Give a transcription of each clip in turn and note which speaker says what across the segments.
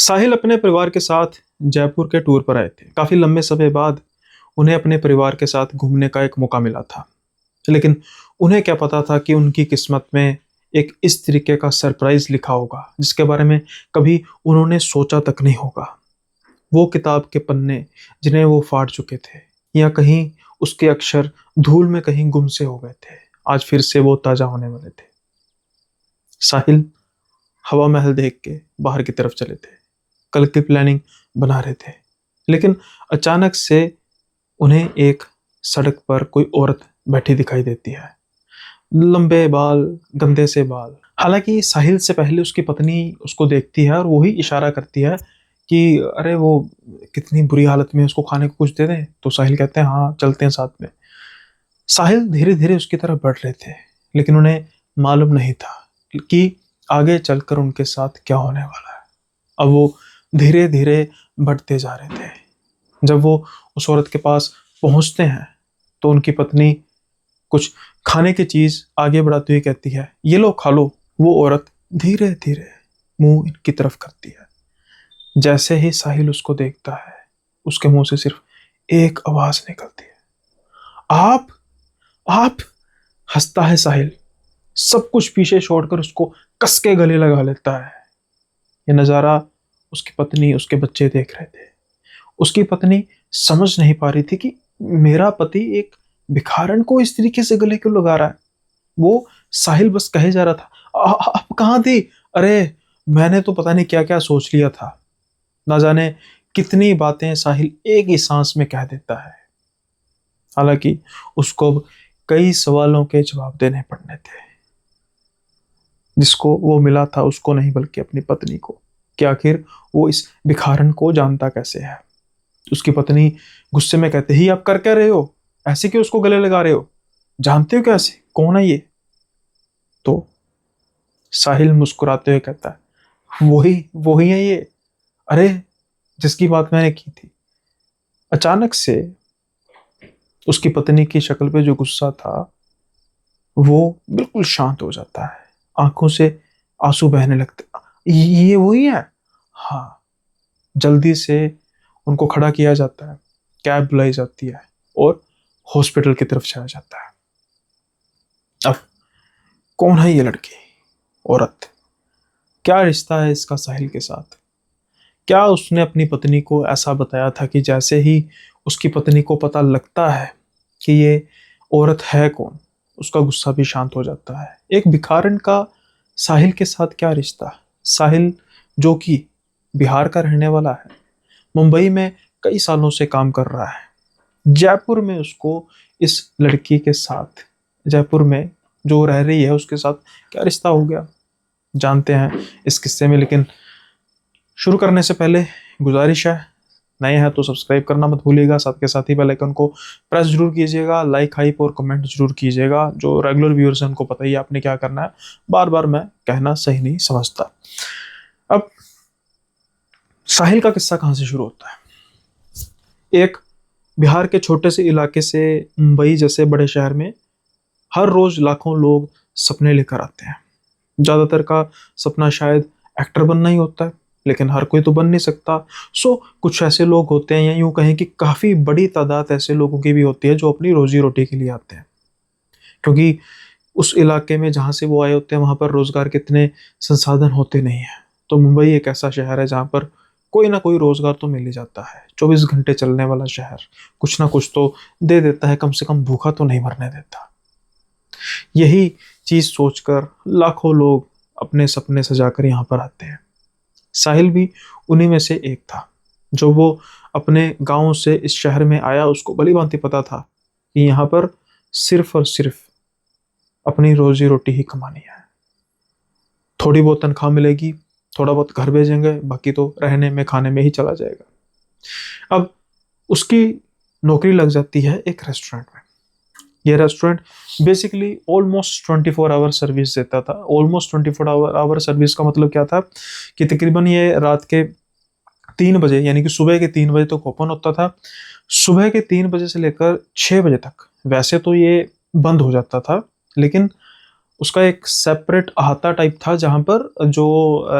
Speaker 1: साहिल अपने परिवार के साथ जयपुर के टूर पर आए थे। काफी लंबे समय बाद उन्हें अपने परिवार के साथ घूमने का एक मौका मिला था। लेकिन उन्हें क्या पता था कि उनकी किस्मत में एक इस तरीके का सरप्राइज लिखा होगा जिसके बारे में कभी उन्होंने सोचा तक नहीं होगा। वो किताब के पन्ने जिन्हें वो फाड़ चुके थे, या कहीं उसके अक्षर धूल में कहीं गुम से हो गए थे, आज फिर से वो ताजा होने वाले थे। साहिल हवा महल देख के बाहर की तरफ चले थे, कल की प्लानिंग बना रहे थे। लेकिन अचानक से उन्हें एक सड़क पर कोई औरत बैठी दिखाई देती है। लंबे बाल, गंदे से बाल। हालांकि साहिल से पहले उसकी पत्नी उसको देखती है और वही इशारा करती है कि अरे वो कितनी बुरी हालत में है, उसको खाने को कुछ दे दें। तो साहिल कहते हैं हाँ चलते हैं साथ में। साहिल धीरे धीरे उसकी तरफ बढ़ रहे थे, लेकिन उन्हें मालूम नहीं था कि आगे चलकर उनके साथ क्या होने वाला है। अब वो धीरे धीरे बढ़ते जा रहे थे। जब वो उस औरत के पास पहुंचते हैं तो उनकी पत्नी कुछ खाने की चीज आगे बढ़ाती हुई कहती है, ये लो खा लो। वो औरत धीरे धीरे मुंह इनकी तरफ करती है। जैसे ही साहिल उसको देखता है, उसके मुंह से सिर्फ एक आवाज निकलती है, आप आप। हंसता है साहिल, सब कुछ पीछे छोड़कर उसको कस के गले लगा लेता है। यह नजारा उसकी पत्नी, उसके बच्चे देख रहे थे। उसकी पत्नी समझ नहीं पा रही थी कि मेरा पति एक भिखारन को इस तरीके से गले क्यों लगा रहा है। वो साहिल बस कहे जा रहा था, आप कहाँ थी? अरे मैंने तो पता नहीं क्या क्या सोच लिया था। ना जाने कितनी बातें साहिल एक ही सांस में कह देता है। हालांकि उसको अब कई सवालों के जवाब देने पड़ने थे, जिसको वो मिला था उसको नहीं बल्कि अपनी पत्नी को, कि आखिर वो इस भिखारन को जानता कैसे है। उसकी पत्नी गुस्से में कहते ही, आप कर क्या रहे हो? ऐसे क्यों उसको गले लगा रहे हो? जानते हो कैसे कौन है ये? तो साहिल मुस्कुराते हुए कहता है, वही वही है ये, अरे जिसकी बात मैंने की थी। अचानक से उसकी पत्नी की शक्ल पे जो गुस्सा था वो बिल्कुल शांत हो जाता है। आंखों से आंसू बहने लगते। ये वही है? हाँ। जल्दी से उनको खड़ा किया जाता है, कैब बुलाई जाती है और हॉस्पिटल की तरफ जाया जाता है। अब कौन है ये लड़की, औरत? क्या रिश्ता है इसका साहिल के साथ? क्या उसने अपनी पत्नी को ऐसा बताया था कि जैसे ही उसकी पत्नी को पता लगता है कि ये औरत है कौन, उसका गुस्सा भी शांत हो जाता है। एक भिखारन का साहिल के साथ क्या रिश्ता? साहिल जो कि बिहार का रहने वाला है, मुंबई में कई सालों से काम कर रहा है। जयपुर में उसको इस लड़की के साथ, जयपुर में जो रह रही है उसके साथ क्या रिश्ता हो गया, जानते हैं इस किस्से में। लेकिन शुरू करने से पहले गुजारिश है, नए हैं तो सब्सक्राइब करना मत भूलिएगा, साथ के साथ ही बेल आइकन को प्रेस जरूर कीजिएगा, लाइक हाइप और कमेंट जरूर कीजिएगा। जो रेगुलर व्यूअर्स हैं उनको पता ही है आपने क्या करना है, बार बार मैं कहना सही नहीं समझता। अब साहिल का किस्सा कहाँ से शुरू होता है? एक बिहार के छोटे से इलाके से मुंबई जैसे बड़े शहर में हर रोज लाखों लोग सपने लेकर आते हैं। ज्यादातर का सपना शायद एक्टर बनना ही होता है, लेकिन हर कोई तो बन नहीं सकता। सो कुछ ऐसे लोग होते हैं, या यूं कहें कि काफी बड़ी तादाद ऐसे लोगों की भी होती है जो अपनी रोजी रोटी के लिए आते हैं, क्योंकि उस इलाके में जहाँ से वो आए होते हैं वहां पर रोजगार के इतने संसाधन होते नहीं है। तो मुंबई एक ऐसा शहर है जहाँ पर कोई ना कोई रोजगार तो मिल ही जाता है। 24 घंटे चलने वाला शहर कुछ ना कुछ तो दे देता है, कम से कम भूखा तो नहीं मरने देता। यही चीज सोचकर लाखों लोग अपने सपने सजाकर यहाँ पर आते हैं। साहिल भी उन्हीं में से एक था। जो वो अपने गांव से इस शहर में आया, उसको भली भांति पता था कि यहाँ पर सिर्फ और सिर्फ अपनी रोजी रोटी ही कमानी है। थोड़ी बहुत तनख्वाह मिलेगी, थोड़ा बहुत घर भेजेंगे, बाकी तो रहने में खाने में ही चला जाएगा। अब उसकी नौकरी लग जाती है एक रेस्टोरेंट में। यह restaurant basically almost 24 hour service देता था। ऑलमोस्ट 24 आवर सर्विस का मतलब क्या था कि तकरीबन ये रात के 3 बजे, यानी कि सुबह के 3 बजे तक ओपन होता था। सुबह के 3 बजे से लेकर 6 बजे तक वैसे तो ये बंद हो जाता था, लेकिन उसका एक सेपरेट अहाता टाइप था जहाँ पर जो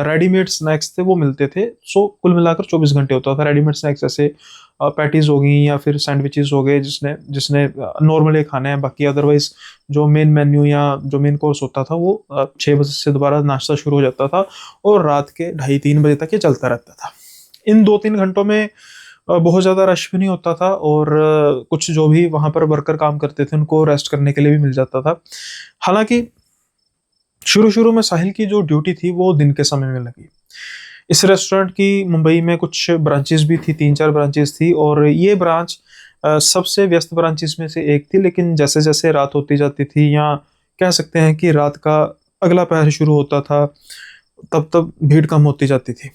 Speaker 1: रेडीमेड स्नैक्स थे वो मिलते थे। सो कुल मिलाकर 24 घंटे होता था। रेडीमेड स्नैक्स जैसे पैटीज हो गई या फिर सैंडविचेस हो गए जिसने जिसने नॉर्मली खाने हैं। बाकी अदरवाइज जो मेन मेन्यू या जो मेन कोर्स होता था वो 6 बजे से दोबारा नाश्ता शुरू हो जाता था और रात के 2:30-3 बजे तक ये चलता रहता था। इन 2-3 घंटों में बहुत ज़्यादा रश भी नहीं होता था और कुछ जो भी वहाँ पर वर्कर काम करते थे उनको रेस्ट करने के लिए भी मिल जाता था। हालांकि शुरू शुरू में साहिल की जो ड्यूटी थी वो दिन के समय में लगी। इस रेस्टोरेंट की मुंबई में कुछ ब्रांचेस भी थी, 3-4 ब्रांचेस थी और ये ब्रांच सबसे व्यस्त ब्रांचेस में से एक थी। लेकिन जैसे जैसे रात होती जाती थी या कह सकते हैं कि रात का अगला पहर शुरू होता था तब तब भीड़ कम होती जाती थी।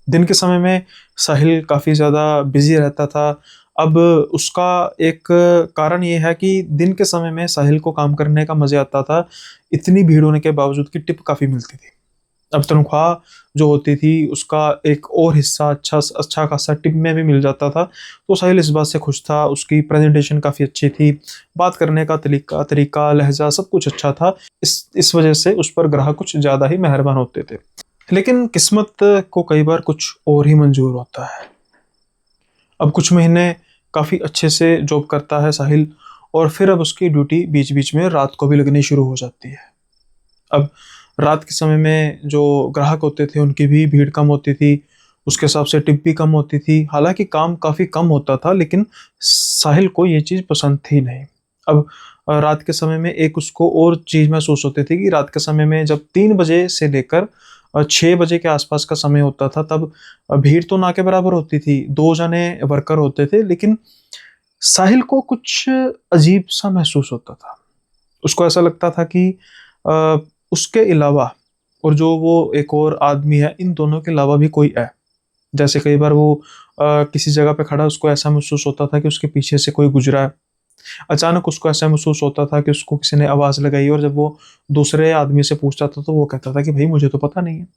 Speaker 1: दिन के समय में साहिल काफ़ी ज़्यादा बिजी रहता था। अब उसका एक कारण ये है कि दिन के समय में साहिल को काम करने का मज़े आता था। इतनी भीड़ होने के बावजूद कि टिप काफ़ी मिलती थी। अब तनख्वाह जो होती थी उसका एक और हिस्सा अच्छा खासा टिप में भी मिल जाता था। तो साहिल इस बात से खुश था। उसकी प्रेजेंटेशन काफ़ी अच्छी थी, बात करने का तरीका लहजा सब कुछ अच्छा था। इस वजह से उस पर ग्राहक कुछ ज़्यादा ही मेहरबान होते थे। लेकिन किस्मत को कई बार कुछ और ही मंजूर होता है। अब कुछ महीने काफ़ी अच्छे से जॉब करता है साहिल और फिर अब उसकी ड्यूटी बीच बीच में रात को भी लगनी शुरू हो जाती है। अब रात के समय में जो ग्राहक होते थे उनकी भी भीड़ कम होती थी, उसके हिसाब से टिप भी कम होती थी। हालांकि काम काफ़ी कम होता था लेकिन साहिल को ये चीज़ पसंद थी नहीं। अब रात के समय में एक उसको और चीज़ महसूस होती थी कि रात के समय में जब 3 बजे से लेकर 6 बजे के आसपास का समय होता था तब भीड़ तो ना के बराबर होती थी। 2 जने वर्कर होते थे लेकिन साहिल को कुछ अजीब सा महसूस होता था। उसको ऐसा लगता था कि अ, उसके अलावा और जो वो एक और आदमी है इन दोनों के अलावा भी कोई है। जैसे कई बार वो किसी जगह पे खड़ा उसको ऐसा महसूस होता था कि उसके पीछे से कोई गुजरा है। अचानक उसको ऐसा महसूस होता था कि उसको किसी ने आवाज़ लगाई और जब वो दूसरे आदमी से पूछता था तो वो कहता था कि भाई मुझे तो पता नहीं है।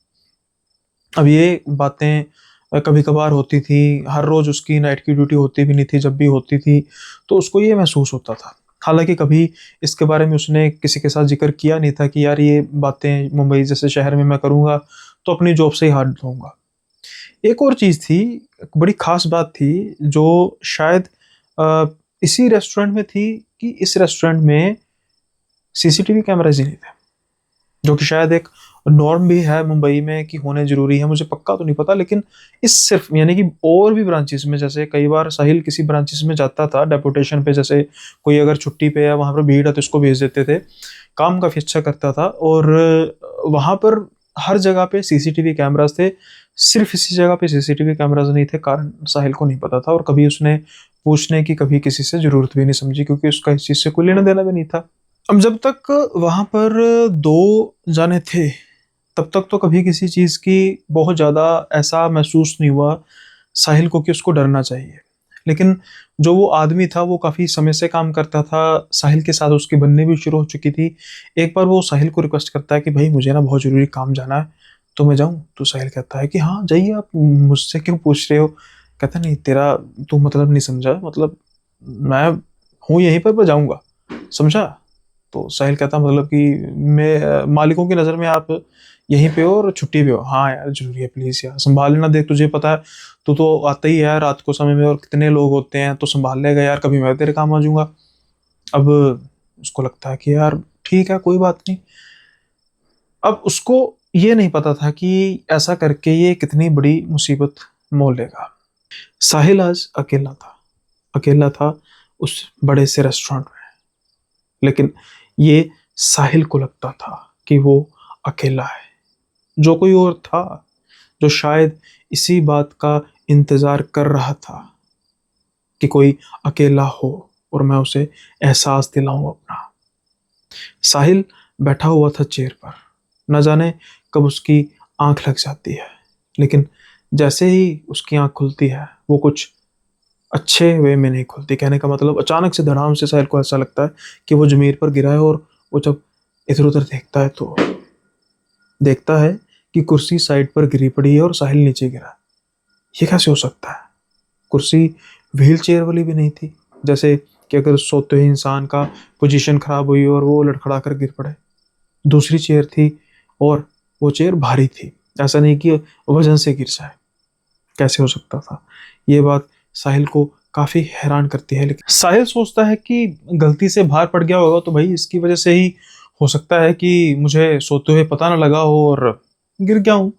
Speaker 1: अब ये बातें कभी कभार होती थी। हर रोज उसकी नाइट की ड्यूटी होती भी नहीं थी, जब भी होती थी तो उसको ये महसूस होता था। हालांकि कभी इसके बारे में उसने किसी के साथ जिक्र किया नहीं था कि यार ये बातें मुंबई जैसे शहर में मैं करूँगा तो अपनी जॉब से ही हाथ धोऊंगा। एक और चीज़ थी, एक बड़ी खास बात थी जो शायद अ, इसी रेस्टोरेंट में थी कि इस रेस्टोरेंट में सीसीटीवी कैमराज ही नहीं थे, जो कि शायद एक नॉर्म भी है मुंबई में कि होने ज़रूरी है। मुझे पक्का तो नहीं पता लेकिन इस सिर्फ यानी कि और भी ब्रांचेस में जैसे कई बार साहिल किसी ब्रांचेस में जाता था डेपुटेशन पे, जैसे कोई अगर छुट्टी पे है वहाँ पर भीड़ है तो इसको भेज देते थे। काम काफ़ी अच्छा करता था और वहाँ पर हर जगह पे सीसीटीवी कैमरास थे। सिर्फ इसी जगह पे सीसीटीवी कैमरास नहीं थे, कारण साहिल को नहीं पता था और कभी उसने पूछने की कभी किसी से ज़रूरत भी नहीं समझी क्योंकि उसका इस चीज़ से कोई लेना देना भी नहीं था। अब जब तक वहाँ पर 2 जाने थे तब तक तो कभी किसी चीज़ की बहुत ज़्यादा ऐसा महसूस नहीं हुआ साहिल को कि उसको डरना चाहिए। लेकिन जो वो आदमी था वो काफ़ी समय से काम करता था, साहिल के साथ उसकी बनने भी शुरू हो चुकी थी। एक बार वो साहिल को रिक्वेस्ट करता है कि भाई मुझे ना बहुत ज़रूरी काम जाना है, तो मैं जाऊँ? तो साहिल कहता है कि हाँ जाइए, आप मुझसे क्यों पूछ रहे हो? कहता नहीं तेरा तू मतलब नहीं समझा, मतलब मैं हूँ यहीं पर, मैं जाऊँगा, समझा? तो साहिल कहता मतलब कि मैं मालिकों की नज़र में आप यहीं पे हो और छुट्टी पे हो। हाँ यार ज़रूरी है, प्लीज़ यार संभाल लेना, देख तुझे पता है तू तो आता ही है रात को समय में और कितने लोग होते हैं, तो संभाल लेगा यार, कभी मैं तेरे काम आ जाऊँगा। अब उसको लगता है कि यार ठीक है कोई बात नहीं। अब उसको ये नहीं पता था कि ऐसा करके ये कितनी बड़ी मुसीबत मोल लेगा। साहिल आज अकेला था उस बड़े से रेस्टोरेंट में। लेकिन ये साहिल को लगता था कि वो अकेला है। जो कोई और था जो शायद इसी बात का इंतजार कर रहा था कि कोई अकेला हो और मैं उसे एहसास दिलाऊं अपना। साहिल बैठा हुआ था चेयर पर। न जाने कब उसकी आंख लग जाती है, लेकिन जैसे ही उसकी आंख खुलती है वो कुछ अच्छे वे में नहीं खुलती। कहने का मतलब अचानक से धड़ाम से साहिल को ऐसा लगता है कि वो जमीन पर गिरा है और वो जब इधर उधर देखता है तो देखता है कि कुर्सी साइड पर गिरी पड़ी है और साहिल नीचे गिरा। ये कैसे हो सकता है? कुर्सी व्हील चेयर वाली भी नहीं थी, जैसे कि अगर सोते हुए इंसान का पोजीशन खराब हुई और वो लड़खड़ा कर गिर पड़े। दूसरी चेयर थी और वो चेयर भारी थी, ऐसा नहीं कि वजन से गिर जाए। कैसे हो सकता था? ये बात साहिल को काफी हैरान करती है। लेकिन साहिल सोचता है कि गलती से बाहर पड़ गया होगा तो भाई इसकी वजह से ही हो सकता है कि मुझे सोते हुए पता ना लगा हो और गिर गया हूं।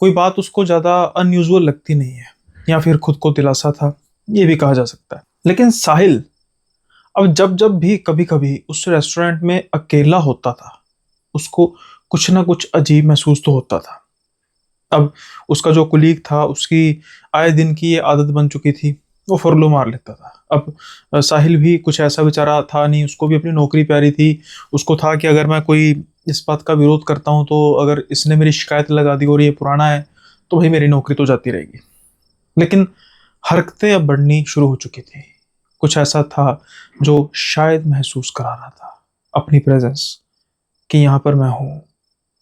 Speaker 1: कोई बात उसको ज्यादा अनयूजुअल लगती नहीं है, या फिर खुद को दिलासा था, ये भी कहा जा सकता है। लेकिन साहिल अब जब जब भी कभी कभी उस रेस्टोरेंट में अकेला होता था, उसको कुछ ना कुछ अजीब महसूस तो होता था। अब उसका जो कुलीग था उसकी आए दिन की ये आदत बन चुकी थी, वो फुर्लो मार लेता था। अब साहिल भी कुछ ऐसा बेचारा था नहीं, उसको भी अपनी नौकरी प्यारी थी। उसको था कि अगर मैं कोई इस बात का विरोध करता हूँ तो अगर इसने मेरी शिकायत लगा दी और ये पुराना है तो भाई मेरी नौकरी तो जाती रहेगी। लेकिन हरकतें अब बढ़नी शुरू हो चुकी थी। कुछ ऐसा था जो शायद महसूस करा रहा था अपनी प्रेजेंस, कि यहाँ पर मैं हूँ।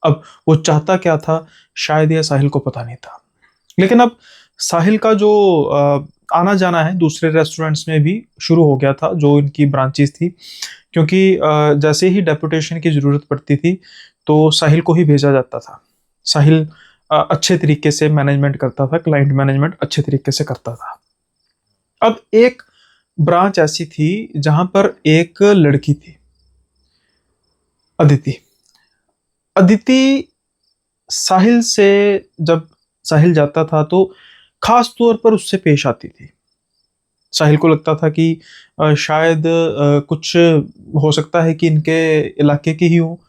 Speaker 1: अब वो चाहता क्या था शायद यह साहिल को पता नहीं था। लेकिन अब साहिल का जो आना जाना है दूसरे रेस्टोरेंट्स में भी शुरू हो गया था, जो इनकी ब्रांचेस थी। क्योंकि जैसे ही डेपुटेशन की जरूरत पड़ती थी तो साहिल को ही भेजा जाता था। साहिल अच्छे तरीके से मैनेजमेंट करता था, क्लाइंट मैनेजमेंट अच्छे तरीके से करता था। अब एक ब्रांच ऐसी थी जहां पर एक लड़की थी, अदिति। अदिति साहिल से, जब साहिल जाता था तो खास तौर पर उससे पेश आती थी। साहिल को लगता था कि शायद कुछ हो सकता है कि इनके इलाके की ही हो।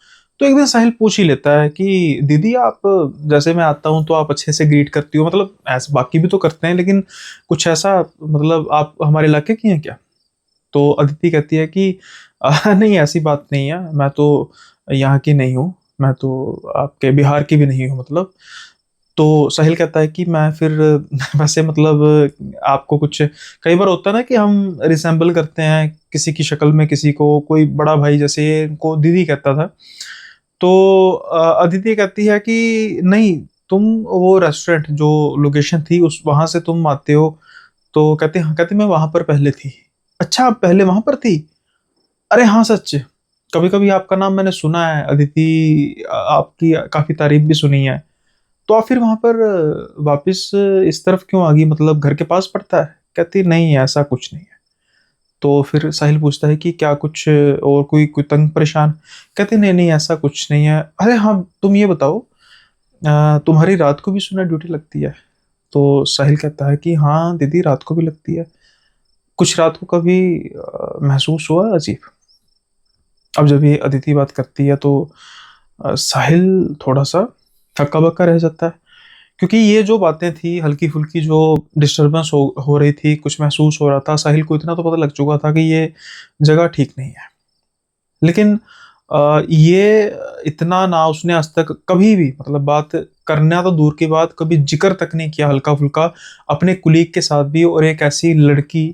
Speaker 1: तो एक दिन साहिल पूछ ही लेता है कि दीदी आप, जैसे मैं आता हूँ तो आप अच्छे से ग्रीट करती हो, मतलब ऐसे बाकी भी तो करते हैं लेकिन कुछ ऐसा, मतलब आप हमारे इलाके की हैं क्या? तो अदिति कहती है कि नहीं ऐसी बात नहीं है, मैं तो यहाँ की नहीं हूँ, मैं तो आपके बिहार की भी नहीं हूँ मतलब। तो साहिल कहता है कि मैं फिर वैसे मतलब आपको कुछ, कई बार होता है ना कि हम रिसेंबल करते हैं किसी की शक्ल में किसी को, कोई बड़ा भाई जैसे इनको दीदी कहता था। तो अदिति कहती है कि नहीं, तुम वो रेस्टोरेंट जो लोकेशन थी उस वहां से तुम आते हो? तो कहते हाँ, कहते मैं वहां पर पहले थी। अच्छा आप पहले वहां पर थी? अरे हाँ सच, कभी कभी आपका नाम मैंने सुना है अदिति, आपकी काफी तारीफ भी सुनी है। तो आप फिर वहां पर वापस इस तरफ क्यों आ गई, मतलब घर के पास पड़ता है? कहती नहीं ऐसा कुछ नहीं है। तो फिर साहिल पूछता है कि क्या कुछ और कोई कोई तंग परेशान? कहते नहीं नहीं ऐसा कुछ नहीं है। अरे हाँ तुम ये बताओ, तुम्हारी रात को भी सुना ड्यूटी लगती है? तो साहिल कहता है कि हाँ दीदी रात को भी लगती है। कुछ रात को कभी महसूस हुआ अजीब? अब जब ये अदिति बात करती है तो साहिल थोड़ा सा हक्का बक्का रह जाता है। क्योंकि ये जो बातें थी हल्की फुल्की, जो डिस्टरबेंस हो रही थी, कुछ महसूस हो रहा था, साहिल को इतना तो पता लग चुका था कि ये जगह ठीक नहीं है। लेकिन ये इतना ना उसने आज तक कभी भी, मतलब बात करना तो दूर की बात, कभी जिक्र तक नहीं किया हल्का फुल्का अपने कुलीग के साथ भी। और एक ऐसी लड़की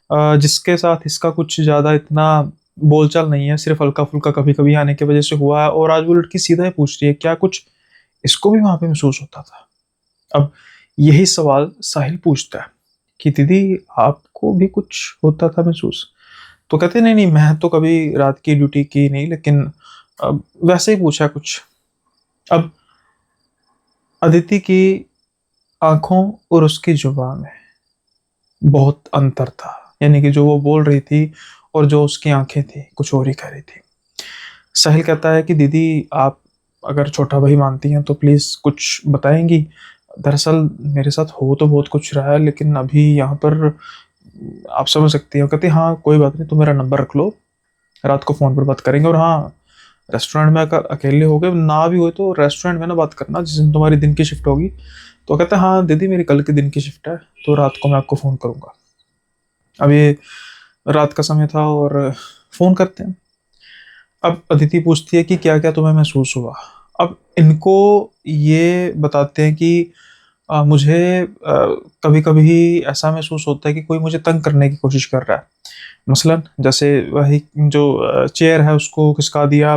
Speaker 1: जिसके साथ इसका कुछ ज्यादा इतना बोलचाल नहीं है, सिर्फ हल्का फुल्का कभी कभी आने की वजह से हुआ है, और आज वो लड़की सीधा ही पूछ रही है क्या कुछ इसको भी वहां पे महसूस होता था। अब यही सवाल साहिल पूछता है कि दीदी आपको भी कुछ होता था महसूस? तो कहते नहीं नहीं मैं तो कभी रात की ड्यूटी की नहीं, लेकिन अब वैसे ही पूछा कुछ। अब अदिति की आंखों और उसकी जुबान में बहुत अंतर था, यानी कि जो वो बोल रही थी और जो उसकी आंखें थी कुछ और ही कह रही थी। साहिल कहता है कि दीदी आप अगर छोटा भाई मानती हैं तो प्लीज कुछ बताएंगी। दरअसल मेरे साथ हो तो बहुत कुछ रहा है लेकिन अभी यहाँ पर आप समझ सकती हो। कहती हाँ कोई बात नहीं, तुम मेरा नंबर रख लो, रात को फोन पर बात करेंगे। और हाँ, रेस्टोरेंट में अगर अकेले हो गए ना भी हो तो रेस्टोरेंट में ना बात करना जिस दिन तुम्हारी दिन की शिफ्ट होगी। तो कहते हैं हाँ दीदी मेरी कल के दिन की शिफ्ट है तो रात को मैं आपको फ़ोन करूँगा। अब ये रात का समय था और फ़ोन करते हैं। अब अदिति पूछती है कि क्या क्या तुम्हें महसूस हुआ? अब इनको ये बताते हैं कि मुझे कभी कभी ऐसा महसूस होता है कि कोई मुझे तंग करने की कोशिश कर रहा है। मसलन जैसे वही जो चेयर है उसको खिसका दिया।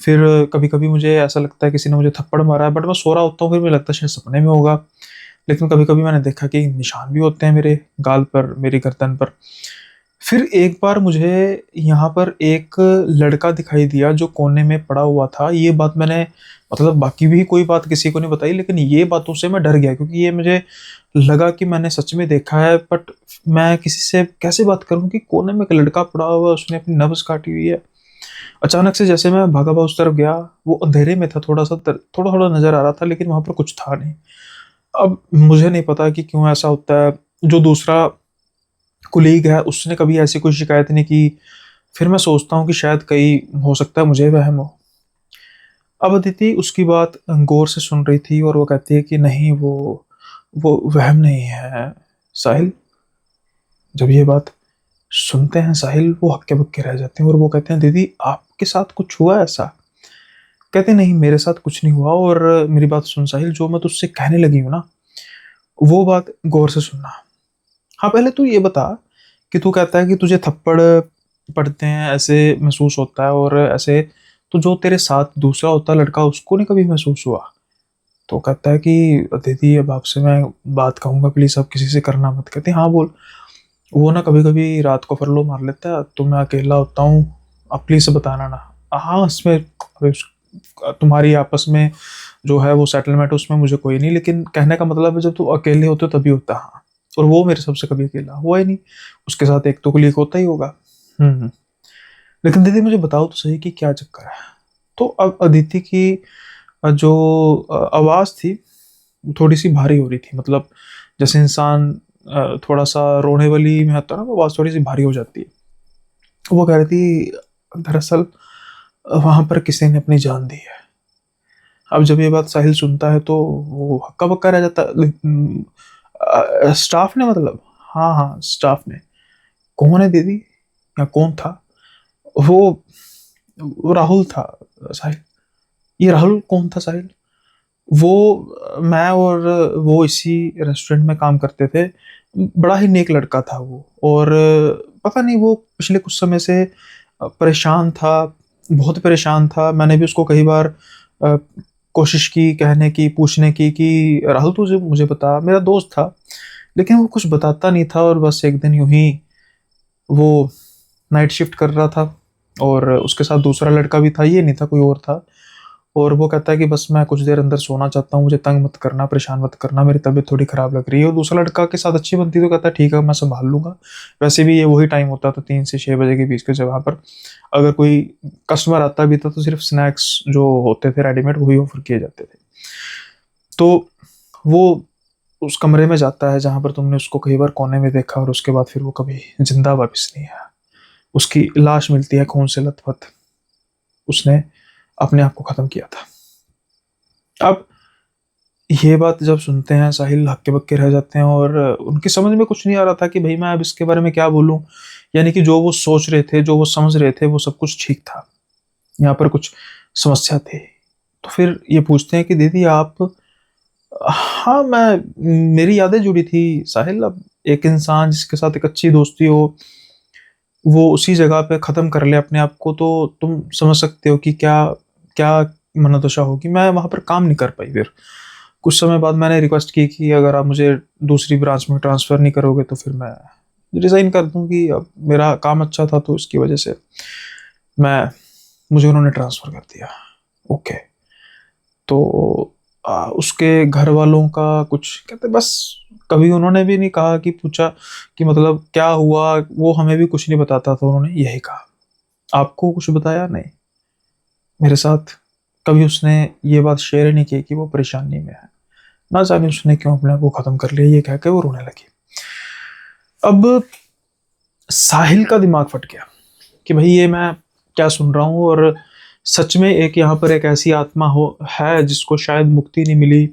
Speaker 1: फिर कभी कभी मुझे ऐसा लगता है किसी ने मुझे थप्पड़ मारा है, बट मैं सो रहा होता हूँ, फिर मुझे लगता है शायद सपने में होगा। लेकिन कभी कभी मैंने देखा कि निशान भी होते हैं मेरे गाल पर, मेरी गर्दन पर। फिर एक बार मुझे यहाँ पर एक लड़का दिखाई दिया जो कोने में पड़ा हुआ था। ये बात मैंने मतलब बाकी भी कोई बात किसी को नहीं बताई, लेकिन ये बातों से मैं डर गया क्योंकि ये मुझे लगा कि मैंने सच में देखा है, बट मैं किसी से कैसे बात करूं कि कोने में एक लड़का पड़ा हुआ है, उसने अपनी नब्ज काटी हुई है। अचानक से जैसे मैं भागा भागा उस तरफ गया, वो अंधेरे में था, थोड़ा थोड़ा नजर आ रहा था, लेकिन वहां पर कुछ था नहीं। अब मुझे नहीं पता कि क्यों ऐसा होता है। जो दूसरा कुलीग है उसने कभी ऐसी कोई शिकायत नहीं की। फिर मैं सोचता हूँ कि शायद कहीं हो सकता है मुझे वहम हो। अब अदिति उसकी बात गौर से सुन रही थी और वो कहती है कि नहीं, वो वहम नहीं है साहिल। जब ये बात सुनते हैं साहिल वो हक्के बक्के रह जाते हैं और वो कहते हैं दीदी आपके साथ कुछ हुआ ऐसा? कहते नहीं मेरे साथ कुछ नहीं हुआ, और मेरी बात सुन साहिल, जो मैं तुझसे कहने लगी हूँ ना वो बात गौर से सुनना। हाँ पहले तू ये बता कि तू कहता है कि तुझे थप्पड़ पड़ते हैं ऐसे महसूस होता है, और ऐसे तो जो तेरे साथ दूसरा होता है लड़का उसको नहीं कभी महसूस हुआ? तो कहता है कि दीदी अब आपसे मैं बात कहूंगा, प्लीज अब किसी से करना मत। कहते हाँ बोल। वो ना कभी कभी रात को फरलो मार लेता है तो मैं अकेला होता हूँ, अब प्लीज बताना ना। हाँ इसमें अभी तुम्हारी आपस में जो है वो सेटलमेंट उसमें मुझे कोई नहीं, लेकिन कहने का मतलब है जब तुम अकेले होते हो तभी होता है। हाँ, और वो मेरे सबसे कभी अकेला हुआ ही नहीं। उसके साथ एक तो कुलीग होता ही होगा। हम्म। लेकिन दीदी मुझे बताओ तो सही कि क्या चक्कर है। तो अब अदिति की जो आवाज थी वो थोड़ी सी भारी हो रही थी, मतलब जैसे इंसान थोड़ा सा रोने वाली में होता है ना, वो आवाज थोड़ी सी भारी हो जाती है। वो कह रही थी दरअसल वहां पर किसी ने अपनी जान दी है। अब जब ये बात साहिल सुनता है तो वो हक्का बक्का रह जाता है। स्टाफ ने मतलब? हाँ हाँ स्टाफ ने। कौन है दीदी या कौन था? वो वो राहुल था साहिल। ये राहुल कौन था साहिल? वो मैं और वो इसी रेस्टोरेंट में काम करते थे। बड़ा ही नेक लड़का था वो, और पता नहीं वो पिछले कुछ समय से परेशान था, बहुत परेशान था। मैंने भी उसको कई बार अ, कोशिश की कहने की, पूछने की कि राहुल तुझे मुझे बता, मेरा दोस्त था, लेकिन वो कुछ बताता नहीं था। और बस एक दिन यूं ही वो नाइट शिफ्ट कर रहा था और उसके साथ दूसरा लड़का भी था, ये नहीं था कोई और था। और वो कहता है कि बस मैं कुछ देर अंदर सोना चाहता हूँ, मुझे तंग मत करना, परेशान मत करना, मेरी तबीयत थोड़ी खराब लग रही है। और दूसरा लड़का के साथ अच्छी बनती तो कहता है ठीक है मैं संभाल लूंगा। वैसे भी ये वही टाइम होता था 3 से 6 बजे के बीच के जगह पर अगर कोई कस्टमर आता भी था तो सिर्फ स्नैक्स जो होते थे रेडीमेड वही ऑफर किए जाते थे। तो वो उस कमरे में जाता है जहां पर तुमने उसको कई बार कोने में देखा, और उसके बाद फिर वो कभी जिंदा वापस नहीं आया। उसकी लाश मिलती है खून से लथपथ। उसने अपने आप को खत्म किया था। अब ये बात जब सुनते हैं साहिल हक्के बक्के रह जाते हैं, और उनकी समझ में कुछ नहीं आ रहा था कि भाई मैं अब इसके बारे में क्या बोलूं। यानी कि जो वो सोच रहे थे, जो वो समझ रहे थे, वो सब कुछ ठीक था, यहाँ पर कुछ समस्या थी। तो फिर ये पूछते हैं कि दीदी आप? हाँ मैं, मेरी यादें जुड़ी थी साहिल। अब एक इंसान जिसके साथ एक अच्छी दोस्ती हो वो उसी जगह पे खत्म कर ले अपने आप को, तो तुम समझ सकते हो कि क्या क्या मनोदशा होगी। मैं वहां पर काम नहीं कर पाई। फिर कुछ समय बाद मैंने रिक्वेस्ट की कि अगर आप मुझे दूसरी ब्रांच में ट्रांसफ़र नहीं करोगे तो फिर मैं रिज़ाइन कर दूंगी। अब मेरा काम अच्छा था तो इसकी वजह से मैं मुझे उन्होंने ट्रांसफ़र कर दिया। ओके। तो उसके घर वालों का कुछ कहते बस, कभी उन्होंने भी नहीं कहा कि पूछा कि मतलब क्या हुआ, वो हमें भी कुछ नहीं बताता था। उन्होंने यही कहा आपको कुछ बताया नहीं मेरे साथ। कभी उसने ये बात शेयर नहीं की कि वो परेशानी में है। ना जाने उसने क्यों अपने आप को खत्म कर लिया, ये कह के वो रोने लगी। अब साहिल का दिमाग फट गया कि भाई ये मैं क्या सुन रहा हूँ, और सच में एक यहाँ पर एक ऐसी आत्मा हो है जिसको शायद मुक्ति नहीं मिली।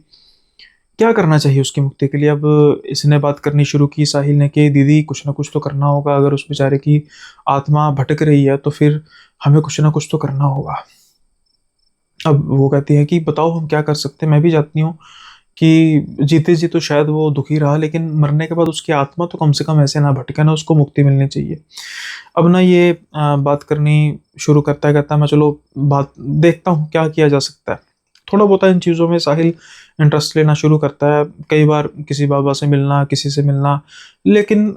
Speaker 1: क्या करना चाहिए उसकी मुक्ति के लिए? अब इसने बात करनी शुरू की साहिल ने कि दीदी कुछ ना कुछ तो करना होगा, अगर उस बेचारे की आत्मा भटक रही है तो फिर हमें कुछ ना कुछ तो करना होगा। अब वो कहती है कि बताओ हम क्या कर सकते हैं। मैं भी जानती हूँ कि जीते जी तो शायद वो दुखी रहा, लेकिन मरने के बाद उसकी आत्मा तो कम से कम ऐसे ना भटके ना, उसको मुक्ति मिलनी चाहिए। अब ना ये बात करनी शुरू करता है, कहता है मैं चलो बात देखता हूँ क्या किया जा सकता है। थोड़ा बहुत इन चीज़ों में साहिल इंटरेस्ट लेना शुरू करता है, कई बार किसी बाबा से मिलना, किसी से मिलना। लेकिन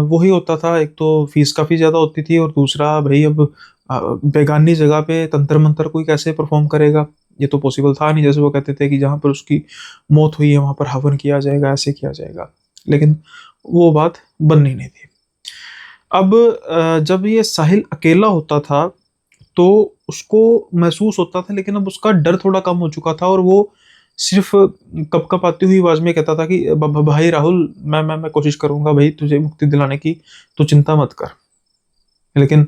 Speaker 1: वही होता था, एक तो फीस काफ़ी ज़्यादा होती थी और दूसरा भाई अब बेगानी जगह पे तंत्र मंत्र कोई कैसे परफॉर्म करेगा, ये तो पॉसिबल था नहीं। जैसे वो कहते थे कि जहाँ पर उसकी मौत हुई है वहाँ पर हवन किया जाएगा, ऐसे किया जाएगा, लेकिन वो बात बननी नहीं थी। अब जब ये साहिल अकेला होता था तो उसको महसूस होता था, लेकिन अब उसका डर थोड़ा कम हो चुका था और वो सिर्फ कप कप आती हुई आवाज में कहता था कि भाई राहुल, मैं कोशिश करूंगा भाई तुझे मुक्ति दिलाने की, तो चिंता मत कर। लेकिन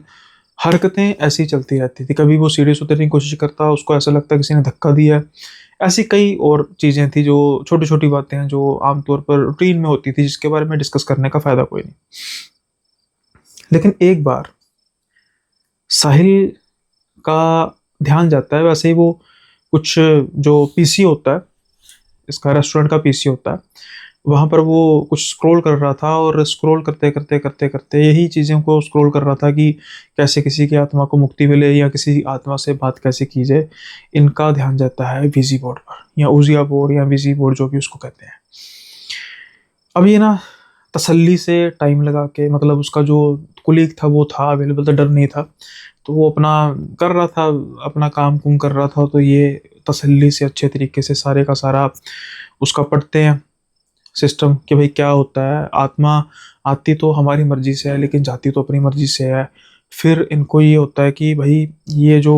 Speaker 1: हरकतें ऐसी चलती रहती थी, कभी वो सीरियस उतरने की कोशिश करता, उसको ऐसा लगता किसी ने धक्का दिया है। ऐसी कई और चीजें थी, जो छोटी छोटी बातें हैं जो आमतौर पर रूटीन में होती थी, जिसके बारे में डिस्कस करने का फायदा कोई नहीं। लेकिन एक बार साहिल का ध्यान जाता है, वैसे ही वो कुछ जो पीसी होता है, इसका रेस्टोरेंट का पीसी होता है, वहां पर वो कुछ स्क्रॉल कर रहा था और स्क्रॉल करते करते करते करते यही चीज़ों को स्क्रॉल कर रहा था कि कैसे किसी की आत्मा को मुक्ति मिले या किसी आत्मा से बात कैसे की जाए। इनका ध्यान जाता है विजी बोर्ड पर, या उजिया बोर्ड या विजी बोर्ड जो भी उसको कहते हैं। अब ये ना तसल्ली से टाइम लगा के, मतलब उसका जो कुलीग था वो था अवेलेबल, तो डर नहीं था, तो वो अपना कर रहा था, अपना काम कुम कर रहा था। तो ये तसल्ली से अच्छे तरीके से सारे का सारा उसका पढ़ते हैं सिस्टम कि भाई क्या होता है। आत्मा आती तो हमारी मर्जी से है, लेकिन जाती तो अपनी मर्जी से है। फिर इनको ये होता है कि भाई ये जो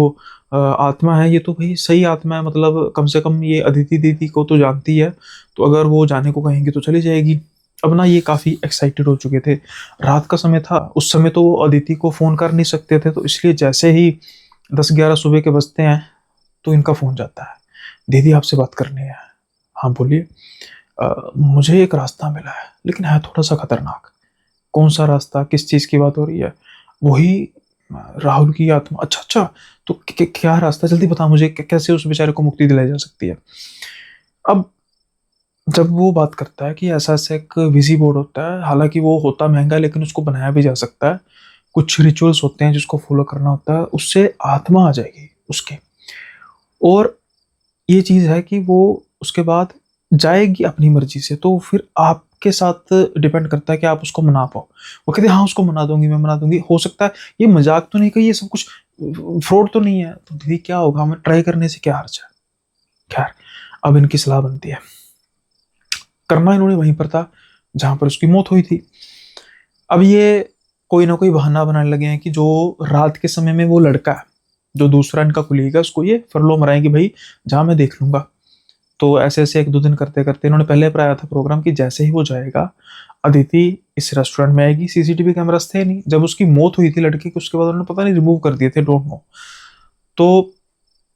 Speaker 1: आत्मा है ये तो भाई सही आत्मा है, मतलब कम से कम ये अदिति दीदी को तो जानती है, तो अगर वो जाने को कहेंगे तो चली जाएगी। अब ना ये काफ़ी एक्साइटेड हो चुके थे, रात का समय था, उस समय तो वो अदिति को फ़ोन कर नहीं सकते थे, तो इसलिए जैसे ही 10-11 सुबह के बजते हैं तो इनका फ़ोन जाता है, दीदी आपसे बात करनी है। हाँ बोलिए। मुझे एक रास्ता मिला है, लेकिन है थोड़ा सा खतरनाक। कौन सा रास्ता, किस चीज़ की बात हो रही है? वही राहुल की आत्मा। अच्छा अच्छा, तो क्या रास्ता, जल्दी बता मुझे, कैसे उस बेचारे को मुक्ति दिलाई जा सकती है? अब जब वो बात करता है कि ऐसा ऐसा एक विजी बोर्ड होता है, हालांकि वो होता महंगा है लेकिन उसको बनाया भी जा सकता है, कुछ रिचुअल्स होते हैं जिसको फॉलो करना होता है, उससे आत्मा आ जाएगी उसके। और ये चीज़ है कि वो उसके बाद जाएगी अपनी मर्जी से, तो फिर आपके साथ डिपेंड करता है कि आप उसको मना पाओ। वो कहते हैं हाँ उसको मना दूंगी, मैं मना दूंगी, हो सकता है ये मजाक तो नहीं, कि ये सब कुछ फ्रॉड तो नहीं है, तो दीदी क्या होगा, हमें ट्राई करने से क्या हर्ज है। खैर, अब इनकी सलाह बनती है, करना इन्होंने वहीं पर था जहां पर उसकी मौत हुई थी। अब ये कोई ना कोई बहाना बनाने लगे हैं कि जो रात के समय में वो लड़का है, जो दूसरा इनका कुलीग है, उसको ये फरलो मराएंगे, भाई जहाँ मैं देख लूंगा। तो ऐसे ऐसे 1-2 दिन करते करते इन्होंने पहले बनाया था प्रोग्राम कि जैसे ही वो जाएगा, अदिति इस रेस्टोरेंट में आएगी। सीसीटीवी कैमरास थे नहीं, जब उसकी मौत हुई थी लड़की की, उसके बाद उन्होंने पता नहीं रिमूव कर दिए थे, डोंट नो। तो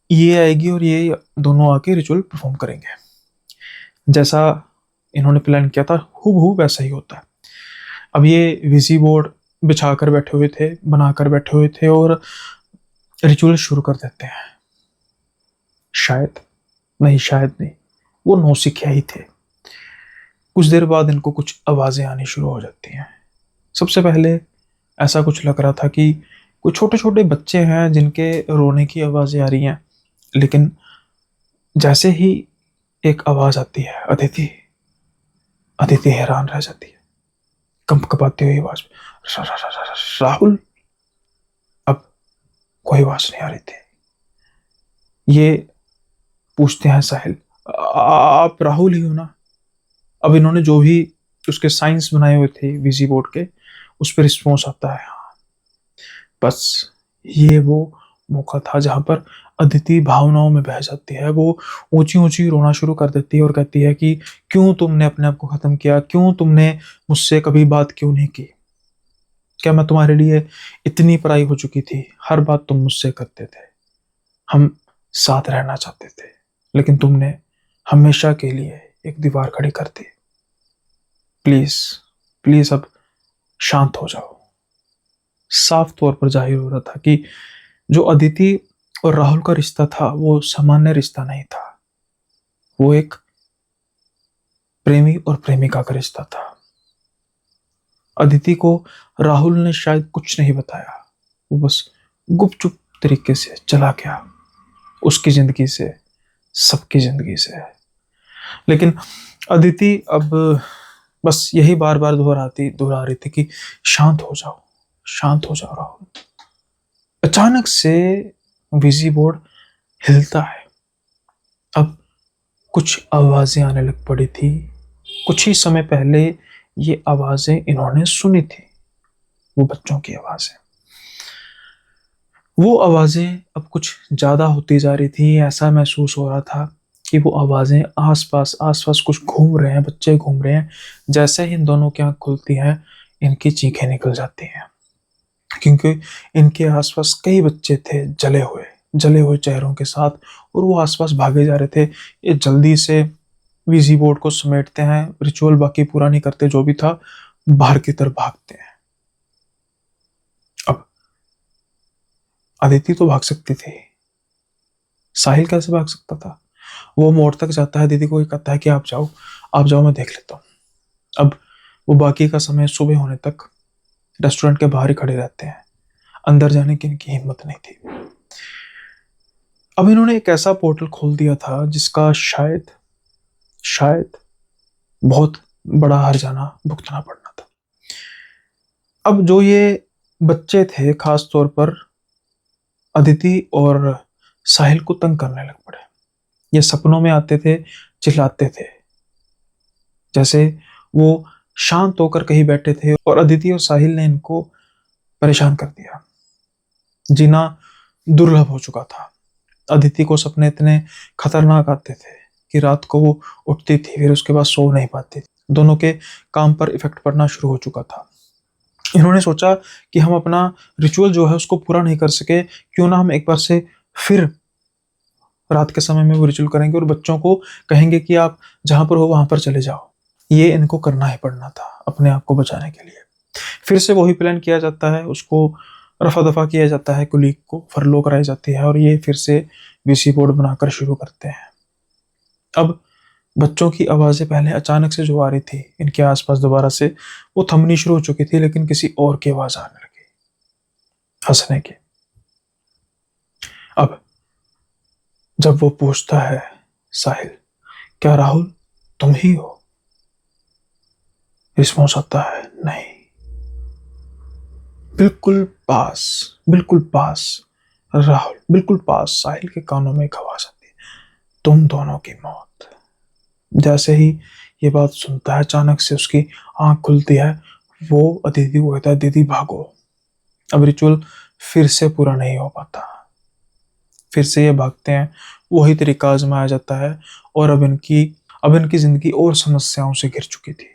Speaker 1: ये आएगी और ये दोनों आके रिचुअल परफॉर्म करेंगे। जैसा इन्होंने प्लान किया था हूबहू वैसा ही होता है। अब ये विजी बोर्ड बिछा कर बैठे हुए थे, बनाकर बैठे हुए थे और रिचुअल शुरू कर देते हैं। शायद नहीं, शायद नहीं, वो नौसिखिया ही थे। कुछ देर बाद इनको कुछ आवाज़ें आनी शुरू हो जाती हैं। सबसे पहले ऐसा कुछ लग रहा था कि कुछ छोटे छोटे बच्चे हैं जिनके रोने की आवाज़ें आ रही हैं, लेकिन जैसे ही एक आवाज़ आती है अदिति, अदिति हैरान रह जाती है, कंप कपाती हुई आवाज में, राहुल। अब कोई आवाज नहीं आ रही थी। ये पूछते हैं साहिल, आप राहुल ही हो ना? अब इन्होंने जो भी उसके साइंस बनाए हुए थे विजी बोर्ड के, उस पर रिस्पॉन्स आता है हाँ। बस ये वो मौका था जहां पर अदिति भावनाओं में बह जाती है, वो ऊंची ऊंची रोना शुरू कर देती है और कहती है कि क्यों तुमने अपने आप को खत्म किया, क्यों तुमने मुझसे कभी बात क्यों नहीं की? क्या मैं तुम्हारे लिए इतनी पराई हो चुकी थी? हर बात तुम मुझसे करते थे, हम साथ रहना चाहते थे, लेकिन तुमने हमेशा के लिए एक दीवार खड़ी कर दी। प्लीज प्लीज अब शांत हो जाओ। साफ तौर पर जाहिर हो रहा था कि जो अदिति और राहुल का रिश्ता था वो सामान्य रिश्ता नहीं था, वो एक प्रेमी और प्रेमिका का रिश्ता था। अदिति को राहुल ने शायद कुछ नहीं बताया, वो बस गुपचुप तरीके से चला गया उसकी जिंदगी से, सबकी जिंदगी से है। लेकिन अदिति अब बस यही बार बार दोहरा रही थी कि शांत हो जाओ, शांत हो जाओ राहुल। अचानक से विजी बोर्ड हिलता है। अब कुछ आवाजें आने लग पड़ी थी। कुछ ही समय पहले ये आवाजें इन्होंने सुनी थी, वो बच्चों की आवाजें। वो आवाजें अब कुछ ज्यादा होती जा रही थी। ऐसा महसूस हो रहा था कि वो आवाजें आसपास आसपास कुछ घूम रहे हैं, बच्चे घूम रहे हैं। जैसे ही इन दोनों की आंख खुलती है, इनकी चीखें निकल जाती हैं, क्योंकि इनके आसपास कई बच्चे थे जले हुए चेहरों के साथ, और वो आसपास भागे जा रहे थे। ये जल्दी से वीजी बोर्ड को समेटते हैं, रिचुअल बाकी पूरा नहीं करते, जो भी था बाहर की तरफ भागते हैं। अब अदिति तो भाग सकती थी, साहिल कैसे भाग सकता था? वो मोड़ तक जाता है, दीदी को कहता है कि आप जाओ, आप जाओ, मैं देख लेता हूँ। अब वो बाकी का समय सुबह होने तक रेस्टोरेंट के बाहर ही खड़े रहते हैं। अंदर जाने की इनकी हिम्मत नहीं थी। अब इन्होंने एक ऐसा पोर्टल खोल दिया था जिसका शायद शायद बहुत बड़ा हर्जाना भुगतना पड़ना था। अब जो ये बच्चे थे, खास तौर पर अदिति और साहिल को तंग करने लग पड़े। ये सपनों में आते थे, चिल्लाते थे, जैसे वो शांत होकर कहीं बैठे थे, और अदिति और साहिल ने इनको परेशान कर दिया। जीना दुर्लभ हो चुका था। अदिति को सपने इतने खतरनाक आते थे कि रात को वो उठती थी, फिर उसके बाद सो नहीं पाती थी। दोनों के काम पर इफेक्ट पड़ना शुरू हो चुका था। इन्होंने सोचा कि हम अपना रिचुअल जो है उसको पूरा नहीं कर सके, क्यों ना हम एक बार से फिर रात के समय में वो रिचुअल करेंगे और बच्चों को कहेंगे कि आप जहां पर हो वहां पर चले जाओ। ये इनको करना ही पड़ना था अपने आप को बचाने के लिए। फिर से वही प्लान किया जाता है, उसको रफा दफा किया जाता है, कुलीग को फरलो कराई जाती है, और ये फिर से वीसी बोर्ड बनाकर शुरू करते हैं। अब बच्चों की आवाजें पहले अचानक से जो आ रही थी इनके आसपास दोबारा से, वो थमनी शुरू हो चुकी थी, लेकिन किसी और की आवाज आने लगी, हंसने की। अब जब वो पूछता है, साहिल, क्या राहुल तुम ही हो? रिस्पॉन्स आता है, नहीं। बिल्कुल पास, बिल्कुल पास राहुल, बिल्कुल पास। साहिल के कानों में एक आवाज आती है, तुम दोनों की मौत। जैसे ही ये बात सुनता है, अचानक से उसकी आंख खुलती है। वो अदिति को कहता है, दीदी भागो। अब रिचुअल फिर से पूरा नहीं हो पाता। फिर से ये भागते हैं, वही तरीका आजमाया जाता है, और अब इनकी जिंदगी और समस्याओं से घिर चुकी थी।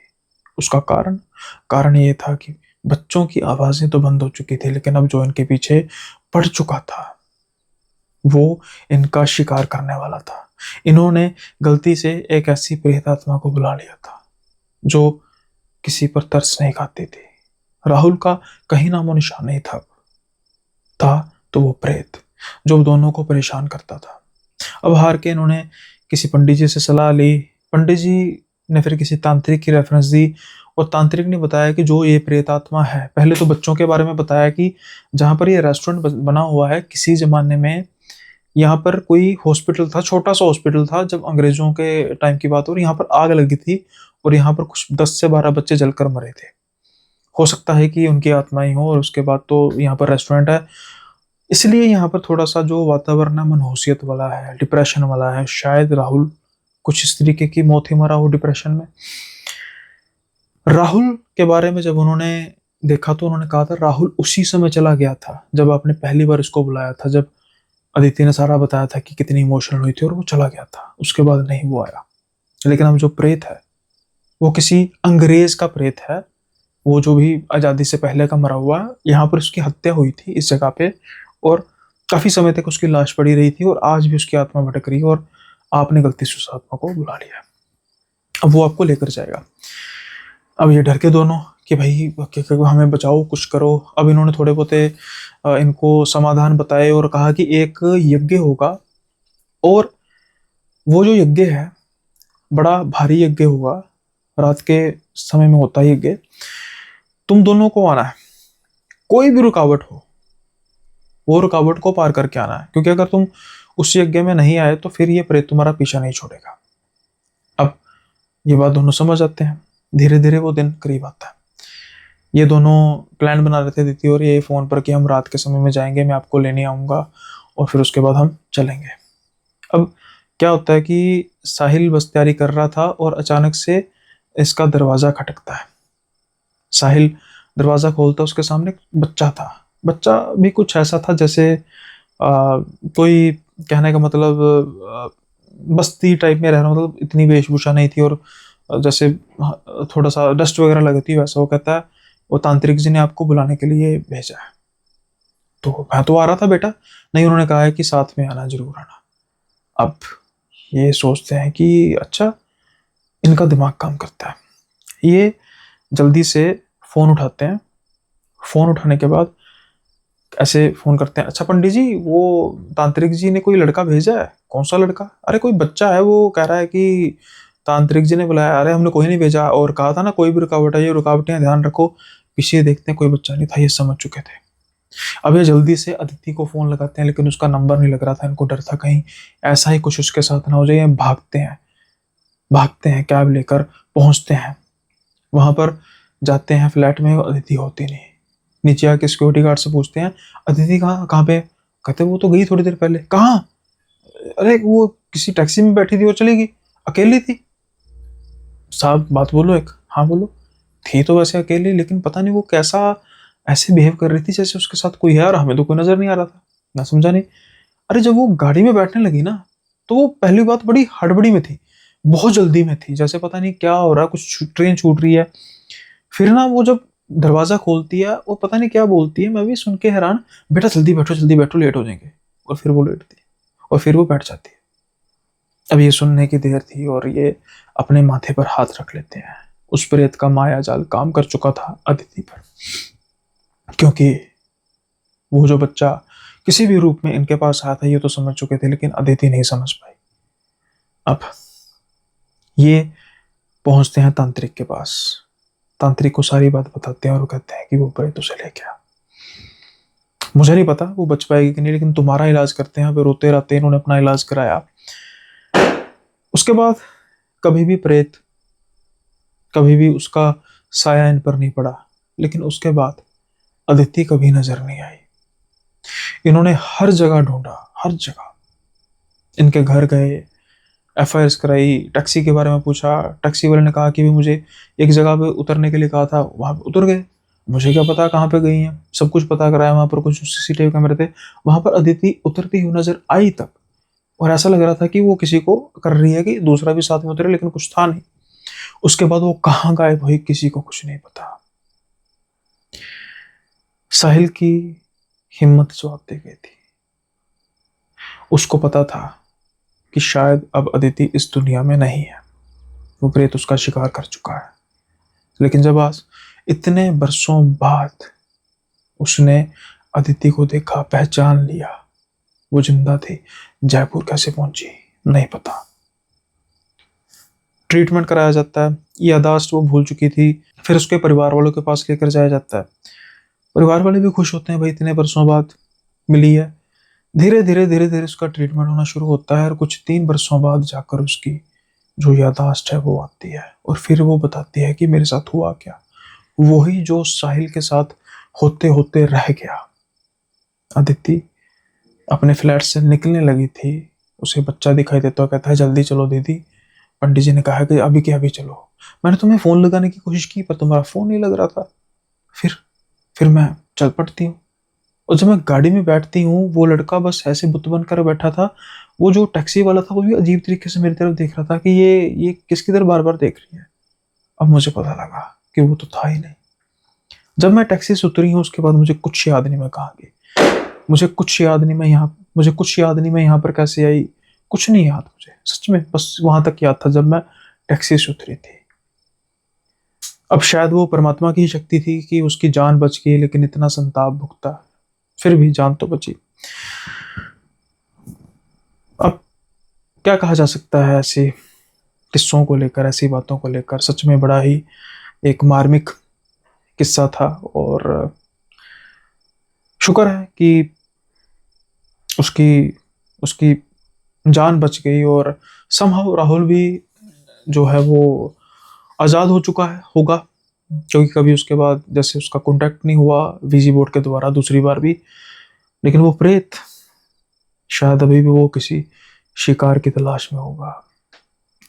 Speaker 1: उसका कारण ये था कि बच्चों की आवाजें तो बंद हो चुकी थी, लेकिन अब जो इनके पीछे पड़ चुका था वो इनका शिकार करने वाला था। इन्होंने गलती से एक ऐसी प्रेत आत्मा को बुला लिया था जो किसी पर तरस नहीं खाती थी। राहुल का कहीं नामो निशान नहीं था तो वो प्रेत जो दोनों को परेशान करता था। अब हार के इन्होंने किसी पंडित जी से सलाह ली। पंडित जी ने फिर किसी तांत्रिक की रेफरेंस दी, और तांत्रिक ने बताया कि जो ये प्रेत आत्मा है, पहले तो बच्चों के बारे में बताया कि जहां पर ये रेस्टोरेंट बना हुआ है, किसी जमाने में यहाँ पर कोई हॉस्पिटल था, छोटा सा हॉस्पिटल था, जब अंग्रेजों के टाइम की बात हो, और यहाँ पर आग लगी थी, और यहाँ पर कुछ 10 से 12 बच्चे जलकर मरे थे। हो सकता है कि उनकी आत्मा ही हो, और उसके बाद तो यहाँ पर रेस्टोरेंट है, इसलिए यहाँ पर थोड़ा सा जो वातावरण है मनहूसियत वाला है, डिप्रेशन वाला है। शायद राहुल कुछ इस तरीके की मौत ही मरा हो डिप्रेशन में। राहुल के बारे में जब उन्होंने देखा तो उन्होंने कहा था, राहुल उसी समय चला गया था जब आपने पहली बार इसको बुलाया था, जब अदिति ने सारा बताया था कि कितनी इमोशनल हुई थी, और वो चला गया था, उसके बाद नहीं वो आया। लेकिन अब जो प्रेत है वो किसी अंग्रेज का प्रेत है, वो जो भी आजादी से पहले का मरा हुआ है। यहाँ पर उसकी हत्या हुई थी इस जगह पे, और काफी समय तक उसकी लाश पड़ी रही थी, और आज भी उसकी आत्मा भटक रही है, और आपने गलती से उस आत्मा को बुला लिया। अब वो आपको लेकर जाएगा। अब ये डर के दोनों कि भाई हमें बचाओ, कुछ करो। अब इन्होंने थोड़े बहुत इनको समाधान बताए, और कहा कि एक यज्ञ होगा, और वो जो यज्ञ है बड़ा भारी यज्ञ होगा, रात के समय में होता है यज्ञ। तुम दोनों को आना है, कोई भी रुकावट हो वो रुकावट को पार करके आना है, क्योंकि अगर तुम उस यज्ञ में नहीं आए तो फिर ये प्रेत तुम्हारा पीछा नहीं छोड़ेगा। अब ये बात दोनों समझ आते हैं। धीरे धीरे वो दिन करीब आता है। ये दोनों प्लान बना रहे थे, अदिति और ये, फोन पर कि हम रात के समय में जाएंगे, मैं आपको लेने आऊँगा और फिर उसके बाद हम चलेंगे। अब क्या होता है कि साहिल बस तैयारी कर रहा था और अचानक से इसका दरवाज़ा खटकता है। साहिल दरवाज़ा खोलता, उसके सामने एक बच्चा था। बच्चा भी कुछ ऐसा था जैसे कोई, कहने का मतलब बस्ती टाइप में रह रहा, मतलब इतनी वेशभूषा नहीं थी, और जैसे थोड़ा सा डस्ट वगैरह लगती है वैसा। वो कहता है वो तांत्रिक जी ने आपको बुलाने के लिए भेजा है। तो मैं तो आ रहा था बेटा। नहीं, उन्होंने कहा है कि साथ में आना, जरूर आना। अब ये सोचते हैं कि अच्छा, इनका दिमाग काम करता है। ये जल्दी से फ़ोन उठाते हैं। फ़ोन उठाने के बाद ऐसे फ़ोन करते हैं, अच्छा पंडित जी, वो तांत्रिक जी ने कोई लड़का भेजा है। कौन सा लड़का? अरे कोई बच्चा है, वो कह रहा है कि तांत्रिक जी ने बुलाया। अरे हमने कोई नहीं भेजा, और कहा था ना कोई भी रुकावट है, ये रुकावटें ध्यान रखो। पीछे देखते हैं कोई बच्चा नहीं था, ये समझ चुके थे। अब ये जल्दी से अदिति को फ़ोन लगाते हैं, लेकिन उसका नंबर नहीं लग रहा था। इनको डर था कहीं ऐसा ही कुछ उसके साथ ना हो जाए। भागते हैं कैब लेकर, पहुंचते हैं वहां पर। जाते हैं फ्लैट में, अदिति होती नहीं। नीचे आके सिक्योरिटी गार्ड से पूछते हैं, अदिति कहाँ पे? कहते वो तो गई थोड़ी देर पहले। कहाँ? अरे वो किसी टैक्सी में बैठी थी, वो चली गई, अकेली थी। साहब बात बोलो एक। हाँ बोलो। थी तो वैसे अकेली, लेकिन पता नहीं वो कैसा ऐसे बिहेव कर रही थी जैसे उसके साथ कोई है, और हमें तो कोई नजर नहीं आ रहा था। मैं समझा नहीं। अरे जब वो गाड़ी में बैठने लगी ना, तो वो पहली बात बड़ी हड़बड़ी में थी, बहुत जल्दी में थी, जैसे पता नहीं क्या हो रहा है, कुछ ट्रेन छूट रही है। फिर ना वो जब दरवाजा खोलती है, वो पता नहीं क्या बोलती है, मैं भी सुन के हैरान। बेटा जल्दी बैठो, लेट हो जाएंगे। और फिर वो लेटती है और फिर वो बैठ जाती है। अब ये सुनने की देर थी और ये अपने माथे पर हाथ रख लेते हैं। उस प्रेत का माया जाल काम कर चुका था अदिति पर, क्योंकि वो जो बच्चा किसी भी रूप में इनके पास आया था, ये तो समझ चुके थे, लेकिन अदिति नहीं समझ पाई। अब ये पहुंचते हैं तांत्रिक के पास। तांत्रिक को सारी बात बताते हैं और वो कहते हैं कि वो प्रेत उसे लेके आ। मुझे नहीं पता वो बच पाएगी कि नहीं, लेकिन तुम्हारा इलाज करते हैं। वे रोते रहते हैं, इन्होंने अपना इलाज कराया। उसके बाद कभी भी प्रेत, कभी भी उसका साया इन पर नहीं पड़ा। लेकिन उसके बाद अदिति कभी नजर नहीं आई। इन्होंने हर जगह ढूंढा, हर जगह। इनके घर गए, एफआईआर कराई, टैक्सी के बारे में पूछा। टैक्सी वाले ने कहा कि भी मुझे एक जगह पे उतरने के लिए कहा था, वहां पे उतर गए। मुझे क्या पता कहाँ पे गई हैं। सब कुछ पता कराया, वहां पर कुछ सीसीटीवी कैमरे थे, वहां पर अदिति उतरती हुई नजर आई तक। और ऐसा लग रहा था कि वो किसी को कर रही है कि दूसरा भी साथ में उतरे, लेकिन कुछ था नहीं। उसके बाद वो कहाँ गायब हुई, किसी को कुछ नहीं पता। साहिल की हिम्मत जवाब दे गई थी। उसको पता था कि शायद अब अदिति इस दुनिया में नहीं है, वो प्रेत उसका शिकार कर चुका है। लेकिन जब आज इतने बरसों बाद उसने अदिति को देखा, पहचान लिया, वो जिंदा थी। जयपुर कैसे पहुंची नहीं पता। ट्रीटमेंट कराया जाता है, यादाश्त वो भूल चुकी थी। फिर उसके परिवार वालों के पास लेकर जाया जाता है। परिवार वाले भी खुश होते हैं, भाई इतने बरसों बाद मिली है। धीरे धीरे उसका ट्रीटमेंट होना शुरू होता है, और कुछ 3 बरसों बाद जाकर उसकी जो यादाश्त है वो आती है, और फिर वो बताती है कि मेरे साथ हुआ क्या। वही जो साहिल के साथ होते होते रह गया। अदिति अपने फ्लैट से निकलने लगी थी, उसे बच्चा दिखाई देता, कहता है जल्दी चलो दीदी, पंडित जी ने कहा कि अभी के अभी चलो। मैंने तुम्हें फोन लगाने की कोशिश की, पर तुम्हारा फोन नहीं लग रहा था। फिर फिर मैं चल पड़ती हूँ, और जब मैं गाड़ी में बैठती हूँ, वो लड़का बस ऐसे बुत बन कर बैठा था। वो जो टैक्सी वाला था, वो भी अजीब तरीके से मेरी तरफ देख रहा था कि ये किसकी तरफ बार बार देख रही है। अब मुझे पता लगा कि वो तो था ही नहीं। जब मैं टैक्सी से उतरी हूँ, उसके बाद मुझे कुछ याद नहीं मैं कहाँ गई, मुझे कुछ याद नहीं मैं यहाँ पर कैसे आई, कुछ नहीं याद मुझे सच में। बस वहां तक याद था जब मैं टैक्सी से उतरी थी। अब शायद वो परमात्मा की ही शक्ति थी कि उसकी जान बच गई, लेकिन इतना संताप भुगता, फिर भी जान तो बची। अब क्या कहा जा सकता है ऐसे किस्सों को लेकर, ऐसी बातों को लेकर। सच में बड़ा ही एक मार्मिक किस्सा था, और शुक्र है कि उसकी उसकी जान बच गई और समहाउ राहुल भी जो है वो आज़ाद हो चुका है होगा, क्योंकि कभी उसके बाद जैसे उसका कांटेक्ट नहीं हुआ वीजी बोर्ड के द्वारा दूसरी बार भी। लेकिन वो प्रेत शायद अभी भी वो किसी शिकार की तलाश में होगा,